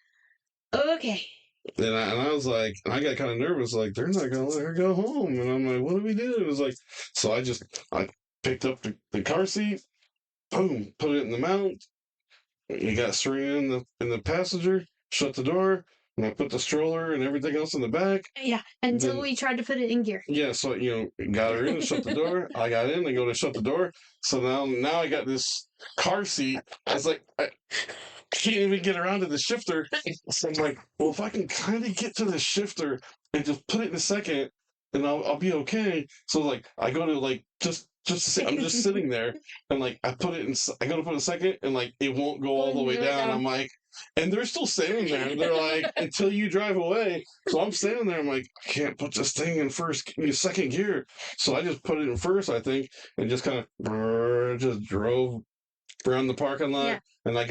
okay. And I was like, I got kind of nervous, like, they're not going to let her go home. And I'm like, what do we do? It was like, so I picked up the car seat, boom, put it in the mount. You got Serena in the passenger, shut the door, and I put the stroller and everything else in the back. Yeah, until we tried to put it in gear. Yeah, so, got her in and shut the door. I got in, I go to shut the door. So now I got this car seat. I was like, I can't even get around to the shifter. So I'm like, well, if I can kind of get to the shifter and just put it in a second, and I'll be okay. So like, I go to like just I'm just sitting there, and like I go to put a second, and like it won't go all the way down. I'm like, and they're still standing there. And they're like, until you drive away. So I'm standing there. I'm like, I can't put this thing in second gear. So I just put it in first, I think, and just kind of just drove around the parking lot. Yeah. And I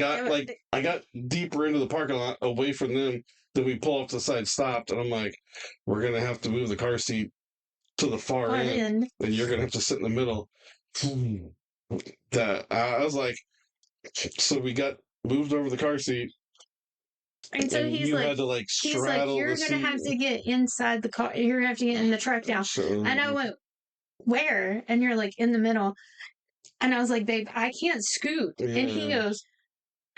got deeper into the parking lot away from them. Then we pull off to the side, stopped, and I'm like, we're gonna have to move the car seat to the far end, and you're gonna have to sit in the middle. That I was like, so we got moved over the car seat, and so he's like, had to like straddle you're gonna have to get inside the car. You're gonna have to get in the truck now. And I went, where? And you're like, in the middle. And I was like, babe, I can't scoot. Yeah. And he goes,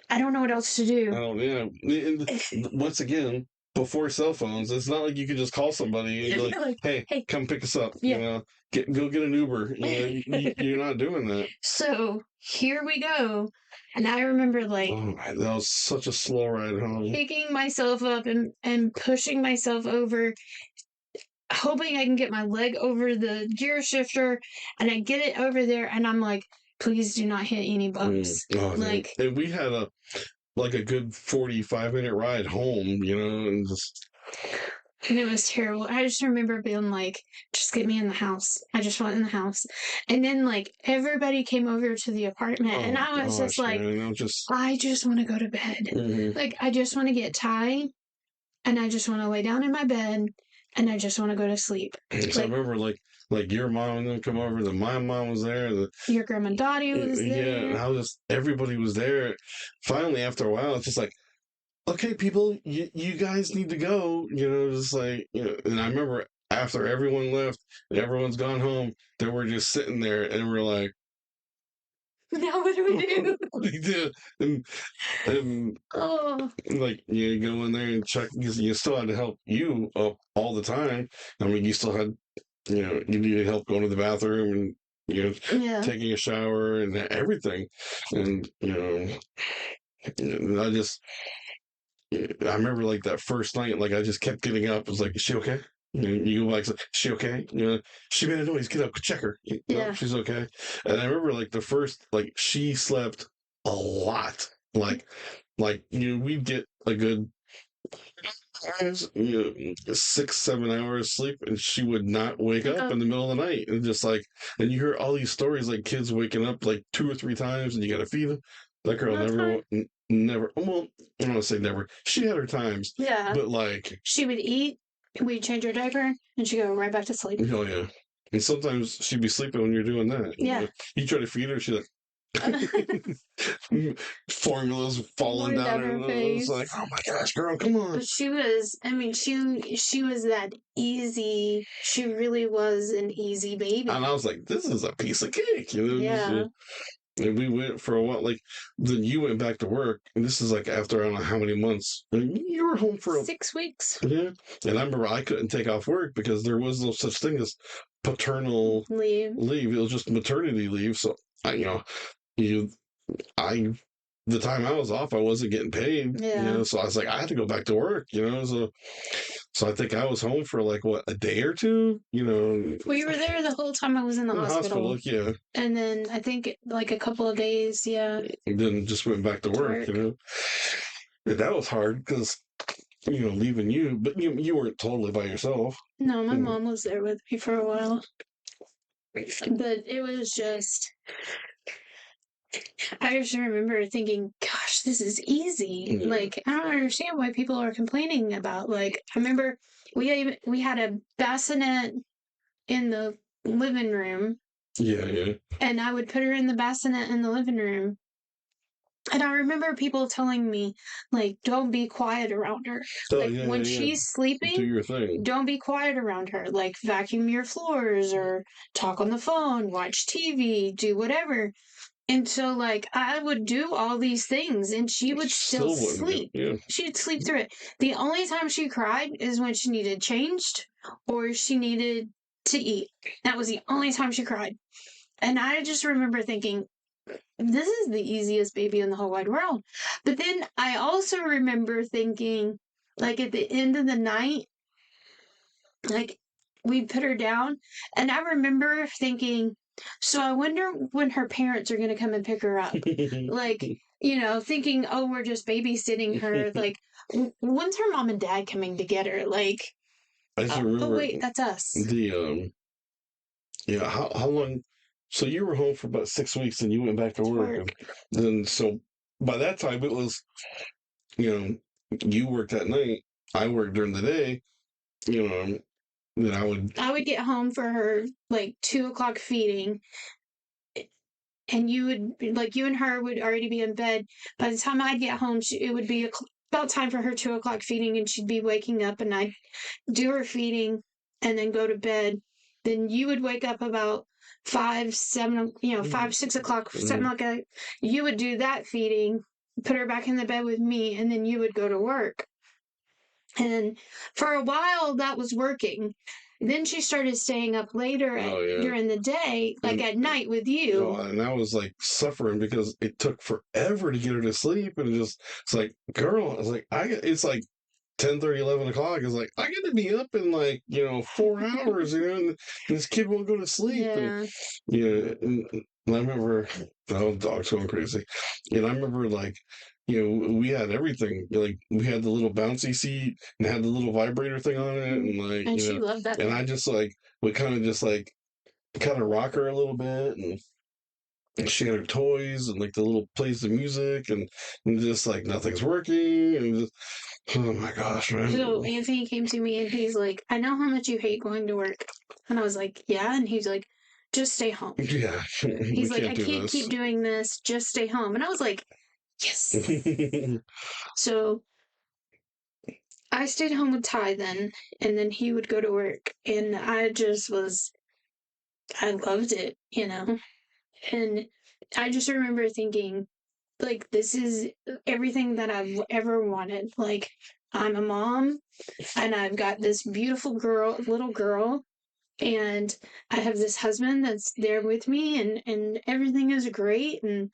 I don't know what else to do. And once again, before cell phones, it's not like you could just call somebody and be like, hey, come pick us up. Yeah. Go get an Uber. You're not doing that. So here we go. And I remember like, that was such a slow ride home. Picking myself up and pushing myself over, hoping I can get my leg over the gear shifter, and I get it over there, and I'm like, please do not hit any bumps. And we had a good 45-minute ride home, and it was terrible. I just remember being like, just get me in the house. I just want in the house. And then like everybody came over to the apartment, and I was just like, I just want to go to bed. Mm-hmm. Like I just want to get Ty, and I just want to lay down in my bed, and I just want to go to sleep. So I remember like like your mom and them come over, then my mom was there, Your grandma Dottie was yeah, there. and I was just everybody was there. Finally, after a while, it's just like, okay, people, you guys need to go. Just like And I remember after everyone left and everyone's gone home, then we're just sitting there and we're like, Now what do we do? what do you do? And Oh, like you go in there and check because you still had to help you up all the time. I mean, you still had you needed help going to the bathroom and yeah. taking a shower and everything, and I just I remember like that first night, like I just kept getting up. I was like, "Is she okay?" You go back, "Is she okay?" She made a noise. Get up, check her. No, Yeah. she's okay. And I remember like the first, like she slept a lot. Like we'd get a good 6-7 hours sleep, and she would not wake up in the middle of the night. And just like, and you hear all these stories like kids waking up like 2 or 3 times, and you got to feed them. That girl never. Well, I don't want to say never. She had her times, Yeah. but like She would eat, we'd change her diaper, and she'd go right back to sleep. oh yeah. And sometimes she'd be sleeping when you're doing that. Yeah. You try to feed her, she's like. Formulas falling down her face. It's like, oh my gosh, girl, come on. But she was, I mean, she was that easy. She really was an easy baby. And I was like, this is a piece of cake, Yeah. And we went for a while. Like, then you went back to work, and this is like after I don't know how many months. And you were home for 6 weeks. Yeah, and I remember I couldn't take off work because there was no such thing as paternal leave. It was just maternity leave. So the time I was off, I wasn't getting paid. Yeah. So I was like, I had to go back to work. So I think I was home for like what, a day or two. Well, you were there the whole time I was in the hospital. Yeah. And then I think like a couple of days, yeah. And then just went back to work. And that was hard because leaving you, but you weren't totally by yourself. No, my mom was there with me for a while. But it was just, I just remember thinking, gosh, this is easy. Yeah. Like, I don't understand why people are complaining about, like, I remember we had a bassinet in the living room. Yeah. And I would put her in the bassinet in the living room. And I remember people telling me, like, don't be quiet around her. Oh, Like, when she's sleeping, do your thing. don't be quiet around her. Like, vacuum your floors or talk on the phone, watch TV, do whatever. And so, like, I would do all these things, and she would still sleep. Yeah. She'd sleep through it. The only time she cried is when she needed changed or she needed to eat. That was the only time she cried. And I just remember thinking, this is the easiest baby in the whole wide world. But then I also remember thinking, like, at the end of the night, like, we put her down, and I remember thinking, so I wonder when her parents are going to come and pick her up. Like, thinking, oh, we're just babysitting her. Like, when's her mom and dad coming to get her? Like, I just remember. Oh, wait, that's us. How long? So you were home for about 6 weeks, and you went back to work. And then, so by that time, it was, you worked at night. I worked during the day. Then I would get home for her like 2:00 feeding, and you and her would already be in bed. By the time I'd get home, it would be about time for her 2:00 feeding, and she'd be waking up, and I'd do her feeding and then go to bed. Then you would wake up about 5, 7, 5, 6 o'clock, something like that. You would do that feeding, put her back in the bed with me, and then you would go to work. And for a while, that was working. Then she started staying up later during the day, like at night with you. And I was like suffering because it took forever to get her to sleep. And it's like, girl, I was like, it's like 10:30, 11 o'clock. It's like, I got to be up in like, 4 hours, and this kid won't go to sleep. Yeah. And I remember, the dog's going crazy. And I remember like, we had everything. Like we had the little bouncy seat and had the little vibrator thing on it, and like, and she loved that. And I just like would kind of rock her a little bit, and she had her toys and like the little plays of music and just like nothing's working and just, oh my gosh, man. So Anthony came to me and he's like, I know how much you hate going to work. And I was like, yeah. And he's like, just stay home. Yeah, we He's like, I can't do can't this. keep doing this. Just stay home. And I was like, yes. So I stayed home with Ty then, and then he would go to work. And I loved it, you know? And I just remember thinking, like, this is everything that I've ever wanted. Like, I'm a mom, and I've got this beautiful little girl, and I have this husband that's there with me, and everything is great. And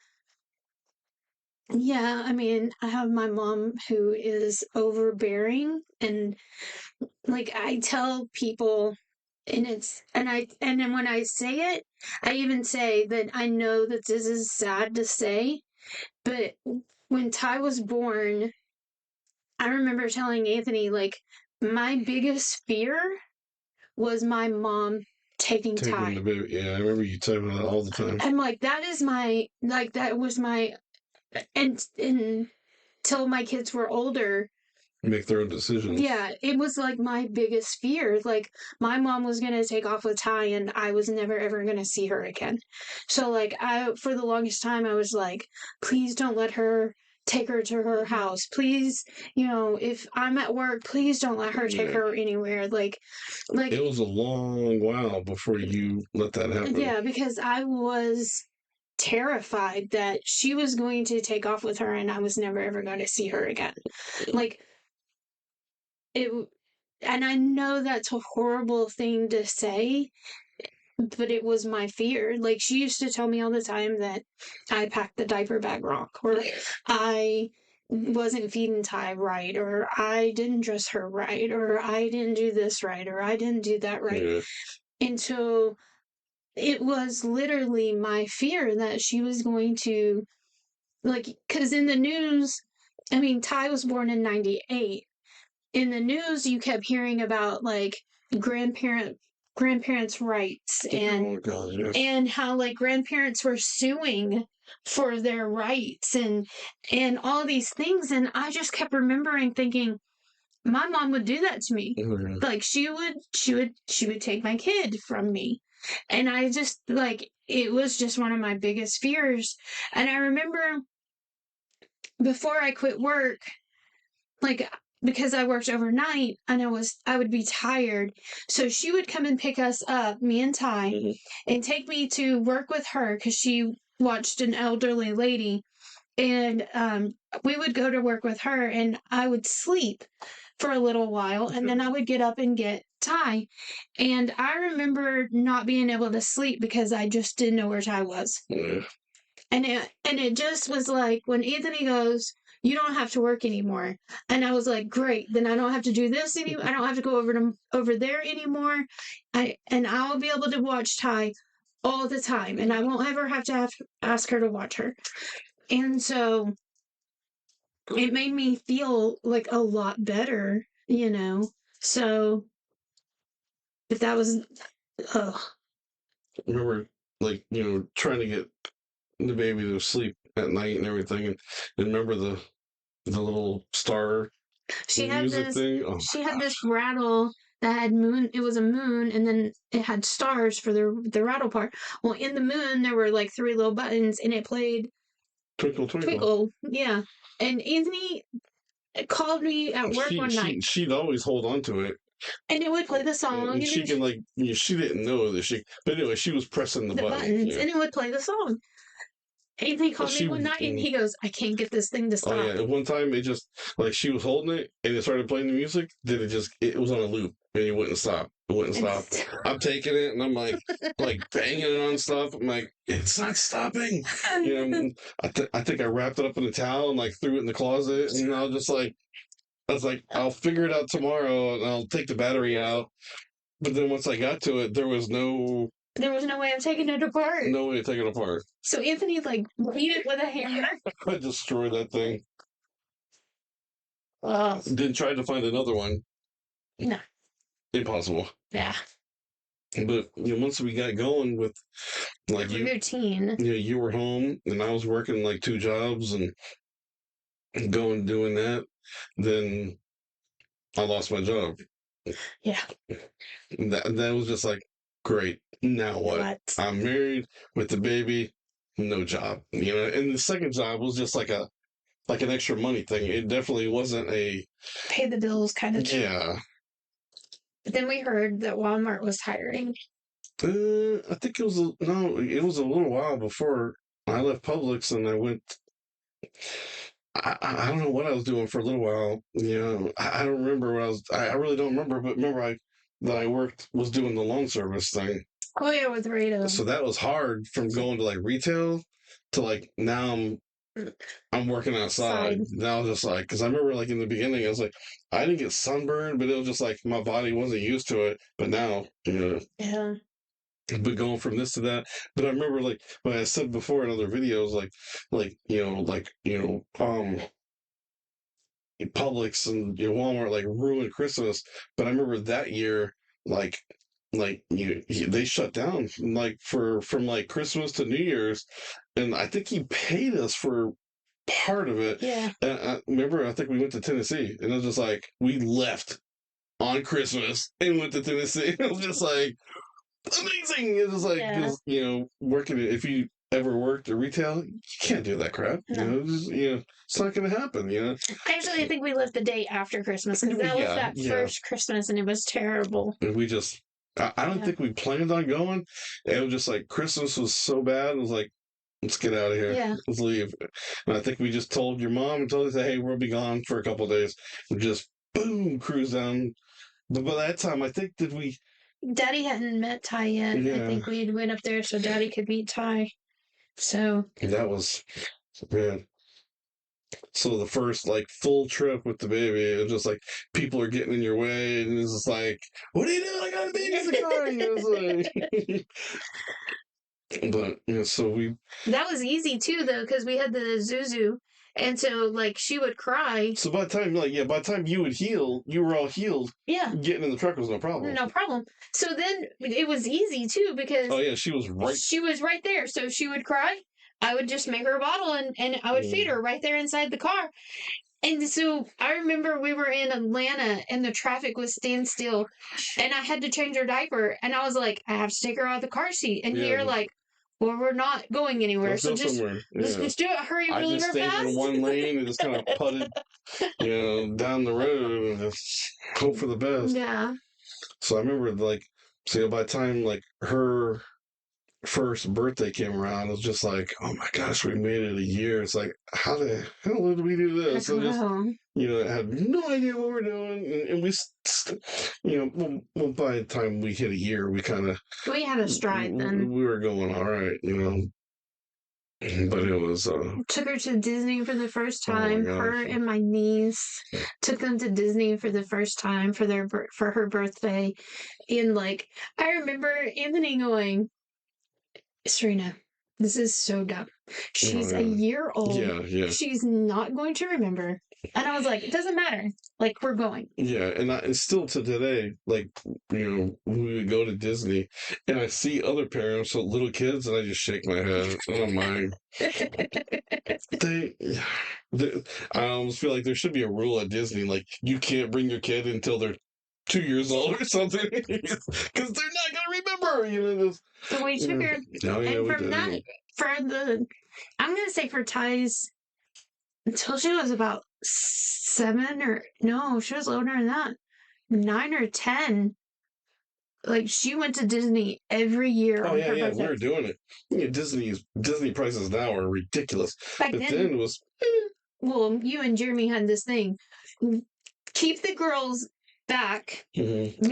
yeah, I mean, I have my mom who is overbearing, and like I tell people, and then when I say it, I even say that I know that this is sad to say, but when Ty was born, I remember telling Anthony, like, my biggest fear was my mom taking Taking the Ty. baby. Yeah, I remember you telling me that all the time. I'm like, that was my, and until my kids were older, Make their own decisions. yeah, it was like my biggest fear. Like, my mom was gonna take off with Ty, and I was never ever gonna see her again. So, like, for the longest time, I was like, please don't let her take her to her house. Please, if I'm at work, please don't let her take Yeah. her anywhere. Like, It was a long while before you let that happen. yeah, because I was terrified that she was going to take off with her and I was never ever going to see her again. Like, it, and I know that's a horrible thing to say, but it was my fear. Like, she used to tell me all the time that I packed the diaper bag wrong, or I wasn't feeding Ty right, or I didn't dress her right, or I didn't do this right, or I didn't do that right. Yeah. And so it was literally my fear that she was going to, like, because in the news, I mean, Ty was born in 98. In the news, you kept hearing about, like, grandparents' rights, Oh God, yes. and how, like, grandparents were suing for their rights, and all these things. And I just kept remembering thinking, my mom would do that to me. Oh, yeah. Like, she would take my kid from me. And I just, like, it was just one of my biggest fears. And I remember before I quit work, like, because I worked overnight and I would be tired. So she would come and pick us up, me and Ty, and take me to work with her because she watched an elderly lady. And we would go to work with her, and I would sleep for a little while, and then I would get up and get Ty. And I remember not being able to sleep because I just didn't know where Ty was. Yeah. And it just was like, when Anthony goes, you don't have to work anymore. And I was like, great, then I don't have to do this anymore. I don't have to go over there anymore. I'll be able to watch Ty all the time, and I won't ever have to ask her to watch her. And so it made me feel like a lot better, So, but that was, ugh. Remember, like, trying to get the baby to sleep at night and everything, and remember the little star She had music this. thing. Oh She my had gosh. this rattle that had moon. It was a moon, and then it had stars for the rattle part. Well, in the moon there were like 3 little buttons, and it played Twinkle twinkle. Twinkle. Yeah, and Anthony called me at work one night, She'd always hold on to it, and it would play the song, and she can like she didn't know that but anyway, she was pressing the button. buttons, Yeah. and it would play the song. Anthony called me one night, and he goes, "I can't get this thing to stop." Oh yeah, and one time it just like she was holding it and it started playing the music, then it was on a loop and it wouldn't stop. It wouldn't stop. I'm taking it and I'm like banging it on stuff. I'm like, it's not stopping. I think I wrapped it up in a towel and like threw it in the closet, and I was like, I'll figure it out tomorrow and I'll take the battery out. But then once I got to it, there was no way of taking it apart. no way to take it apart. So Anthony beat it with a hammer. I destroyed that thing. Oh. Then tried to find another one. No. Impossible. Yeah. But once we got going with like routine. you were home and I was working like 2 jobs and going doing that, then I lost my job. Yeah. That was just like great. Now what? I'm married with the baby, no job. And the second job was just like an extra money thing. It definitely wasn't a pay the bills kind of thing. Yeah. But then we heard that Walmart was hiring. I think it was a little while before I left Publix and I went. I don't know what I was doing for a little while. I don't remember what I was. I really don't remember. But remember, that I was doing the lawn service thing. Oh yeah, with Rado. So that was hard from going to like retail to like now I'm working outside. Now just like because I remember like in the beginning I was like I didn't get sunburned, but it was just like my body wasn't used to it. But now Yeah. But going from this to that, but I remember like what I said before in other videos, Publix and Walmart like ruined Christmas. But I remember that year, like they shut down like from like Christmas to New Year's, and I think he paid us for part of it. Yeah. And I remember, I think we went to Tennessee, and it was just like we left on Christmas and went to Tennessee. It was just like amazing. It was like, working. If you ever worked at retail, you can't do that crap. No. It's not going to happen. Actually, I think we left the day after Christmas because that was that first Christmas, and it was terrible. And we just, I don't think we planned on going. It was just like Christmas was so bad. It was like, let's get out of here. Yeah. Let's leave. And I think we just told your mom and told her, hey, we'll be gone for a couple of days. And just boom, cruise down. But by that time, I think Daddy hadn't met Ty yet. Yeah. I think we went up there so Daddy could meet Ty. So that was bad. So the first like full trip with the baby, it was just like people are getting in your way, and it's just like, "What are you doing? I got a baby in the car." But so that was easy too, though, because we had the Zuzu, and so like she would cry. So by the time you would heal, you were all healed. Yeah, getting in the truck was no problem. No problem. So then it was easy too because she was right. She was right there, so she would cry. I would just make her a bottle and I would feed her right there inside the car. And so I remember we were in Atlanta and the traffic was standstill and I had to change her diaper and I was like, I have to take her out of the car seat. And you're like, well, we're not going anywhere. Let's so go somewhere. Let's just do it. Hurry, really I just stayed in one lane and just kind of putted, down the road and just hope for the best. Yeah. So I remember by the time like her first birthday came around, it was just like, oh my gosh, we made it a year. It's like, how the hell did we do this? So just, I had no idea what we're doing. And we, by the time we hit a year, we had a stride then. We were going all right, But it was took her to Disney for the first time. Her and my niece took them to Disney for the first time for her birthday. And I remember Anthony going, Serena, this is so dumb. She's a year old. Yeah. She's not going to remember. And I was like, it doesn't matter. We're going. Yeah, and still to today, we would go to Disney, and I see other parents with little kids, and I just shake my head. I don't mind. I almost feel like there should be a rule at Disney, you can't bring your kid until they're 2 years old or something, because they're not gonna remember. So we took her, and from that, I'm gonna say for Ty's, until she was about 7 she was older than that, 9 or 10. She went to Disney every year. Oh yeah, we were doing it. Disney prices now are ridiculous. Back then it was. Well, you and Jeremy had this thing. Keep the girls back. Mm-hmm.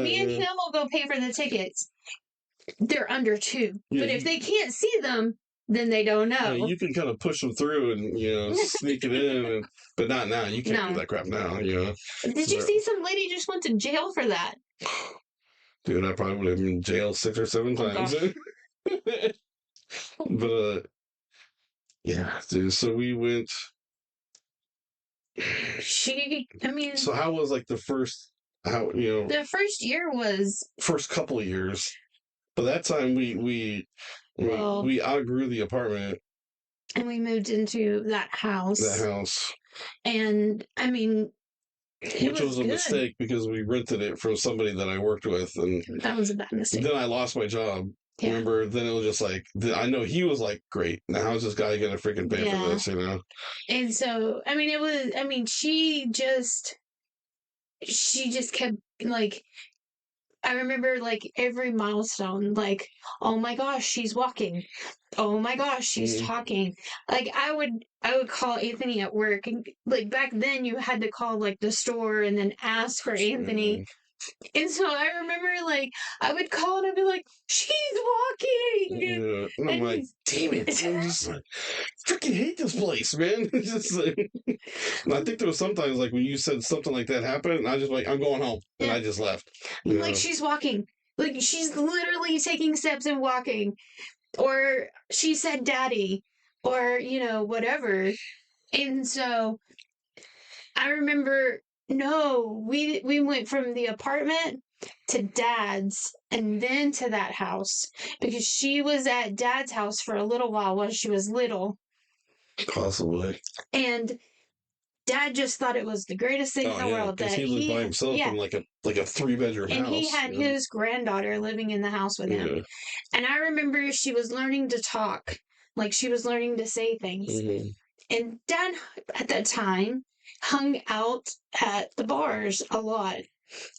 Me and him will go pay for the tickets. They're under 2, but if they can't see them, then they don't know. You can kind of push them through and sneak it in, but not now. You can't do that crap now. Did you see some lady just went to jail for that? Dude, I probably would have been in jail 6 or 7 times. But yeah, dude. So we went. So how was the first how The first year was first couple of years. But that time Well- we outgrew the apartment, and we moved into that house. the house, And I mean, it which was a good. mistake because we rented it from somebody that I worked with, and That was a bad mistake. then I lost my job. Yeah. Remember? Then it was just like I know he was like, "Great, now how's this guy gonna freaking pay Yeah. for this?" You know? And so, I mean, it was, I mean, she just kept like, I remember like every milestone, like, oh my gosh, she's walking. Oh my gosh, she's Mhm. talking. Like I would call Anthony at work, and like back then you had to call like the store and then ask for Anthony. And so I remember like I would call and I'd be like, she's walking. Yeah. And I'm And like, damn it! I'm just like, freaking hate this place, man. It's just like, and I think there was sometimes like when you said something like that happened, and I just like, I'm going home, and Yeah. I just left. I'm You like, know? she's walking. Like she's literally taking steps and walking. Or she said daddy. Or, whatever. And so I remember no, we went from the apartment to dad's and then to that house because she was at dad's house for a little while when she was little. Possibly. And dad just thought it was the greatest thing in the world because that he lived by himself yeah. in like a 3-bedroom And house. he had you know? his granddaughter living in the house with him. Yeah. And I remember she was learning to talk, like she was learning to say things. Mhm. And dad at that time hung out at the bars a lot.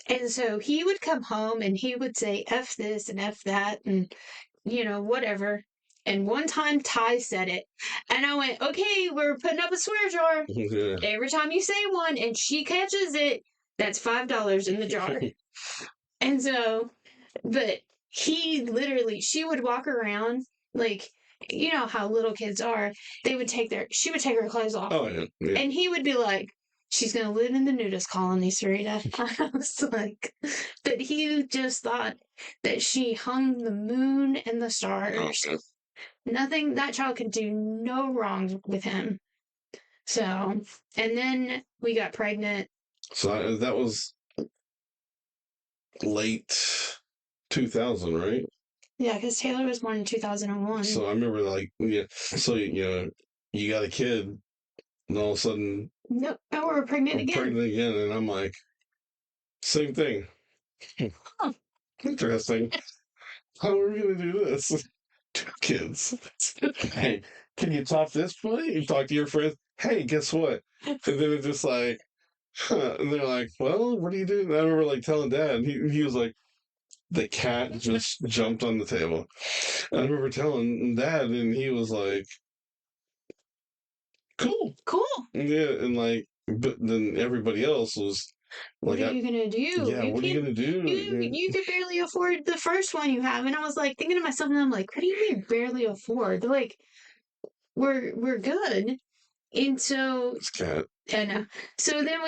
And so he would come home and he would say F this and F that and, whatever. And one time Ty said it. And I went, okay, we're putting up a swear jar. Yeah. Every time you say one and she catches it, that's $5 in the jar. And so, but he literally, she would walk around like, you know how little kids are. She would take her clothes off. Oh yeah. Yeah. And he would be like, she's going to live in the nudist colony, Sarita. I was like, but he just thought that she hung the moon and the stars. Oh, Nothing, that child could do no wrong with him. So, and then we got pregnant. So that was late 2000, right? Yeah, because Taylor was born in 2001. So I remember like, yeah. So you got a kid, and all of a sudden Nope, now we're pregnant I'm again. pregnant again, and I'm like, same thing. Huh. Interesting. How are we gonna do this? 2 kids. Hey, can you top this, buddy? You talk to your friends. Hey, guess what? And then it's just like, huh. And they're like, well, what do you do? And I remember like telling Dad, and he was like, the cat just jumped on the table. And I remember telling Dad, and he was like, cool. Cool. Yeah, and like, but then everybody else was What like, are you gonna do? yeah, what are you gonna do? You could barely afford the first one you have, and I was like thinking to myself, and I'm like, what do you mean barely afford? They're like, we're good, and so This cat. I know. So then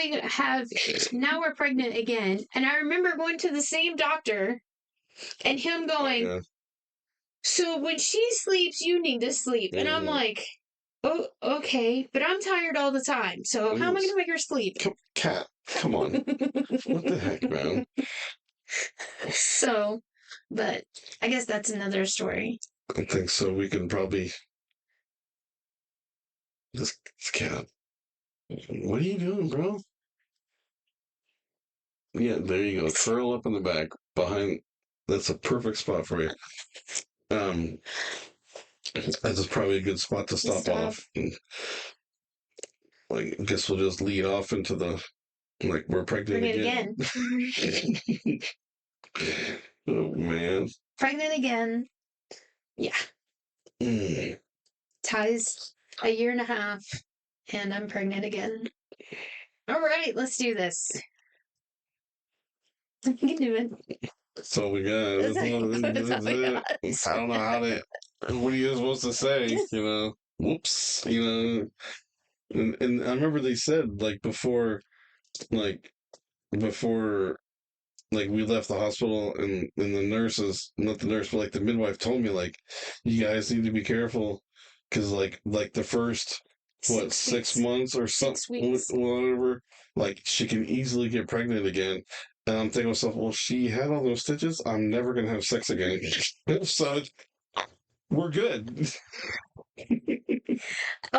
now we're pregnant again, and I remember going to the same doctor, and him going, Yeah. so when she sleeps, you need to sleep, and I'm Mhm. like, oh, okay, but I'm tired all the time, so how am I Yes. gonna make her sleep? Cat, come on. What the heck, man? So, but I guess that's another story. I think so. We can probably. This cat. What are you doing, bro? Yeah, there you go. Curl up in the back behind. That's a perfect spot for you. That's probably a good spot to stop off. And, like, I guess we'll just lead off into the like we're pregnant Pregnant again. Oh man. Pregnant again. Yeah. Mm. Ty's a year and a half, and I'm pregnant again. All right, let's do this. You can do it. That's all we got. That's That's all, that's all that's we it. got. I don't know how to. What are you supposed to say? Whoops. And I remember they said like before like we left the hospital and the nurses, not the nurse, but like the midwife told me like you guys need to be careful because like the first 6 weeks. months or 6 something weeks. whatever, like she can easily get pregnant again, And I'm thinking to myself, well, she had all those stitches. I'm never gonna have sex again. So we're good.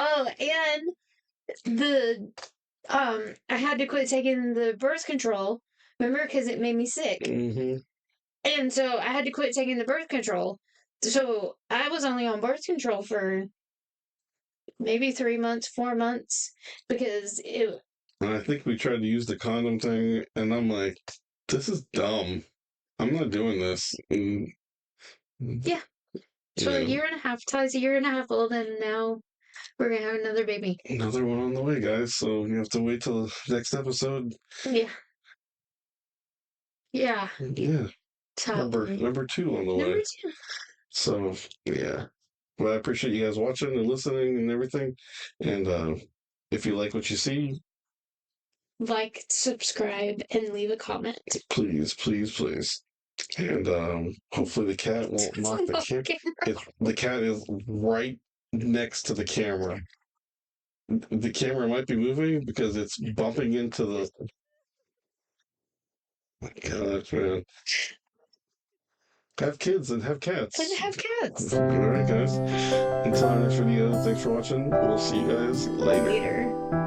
Oh, and the I had to quit taking the birth control. Remember, because it made me sick, Hmm. and so I had to quit taking the birth control. So I was only on birth control for maybe 3 months, 4 months, because it. And I think we tried to use the condom thing, and I'm like, this is dumb. I'm not doing this. And, Yeah. So a yeah. year and a half, Ty's a year and a half old, and now we're gonna have another baby. Another one on the way, guys. So you have to wait till the next episode. Yeah. Yeah. Yeah. Number 2 on the Number way. 2. So yeah. Well, I appreciate you guys watching and listening and everything. And if you like what you see, Like, subscribe, and leave a comment. please, please, please. And hopefully the cat won't knock the camera. The cat is right next to the camera. The camera might be moving because it's bumping into the. My gosh, man. Have kids and have cats. And have cats. All right, guys. Until our next video, thanks for watching. We'll see you guys later. Later.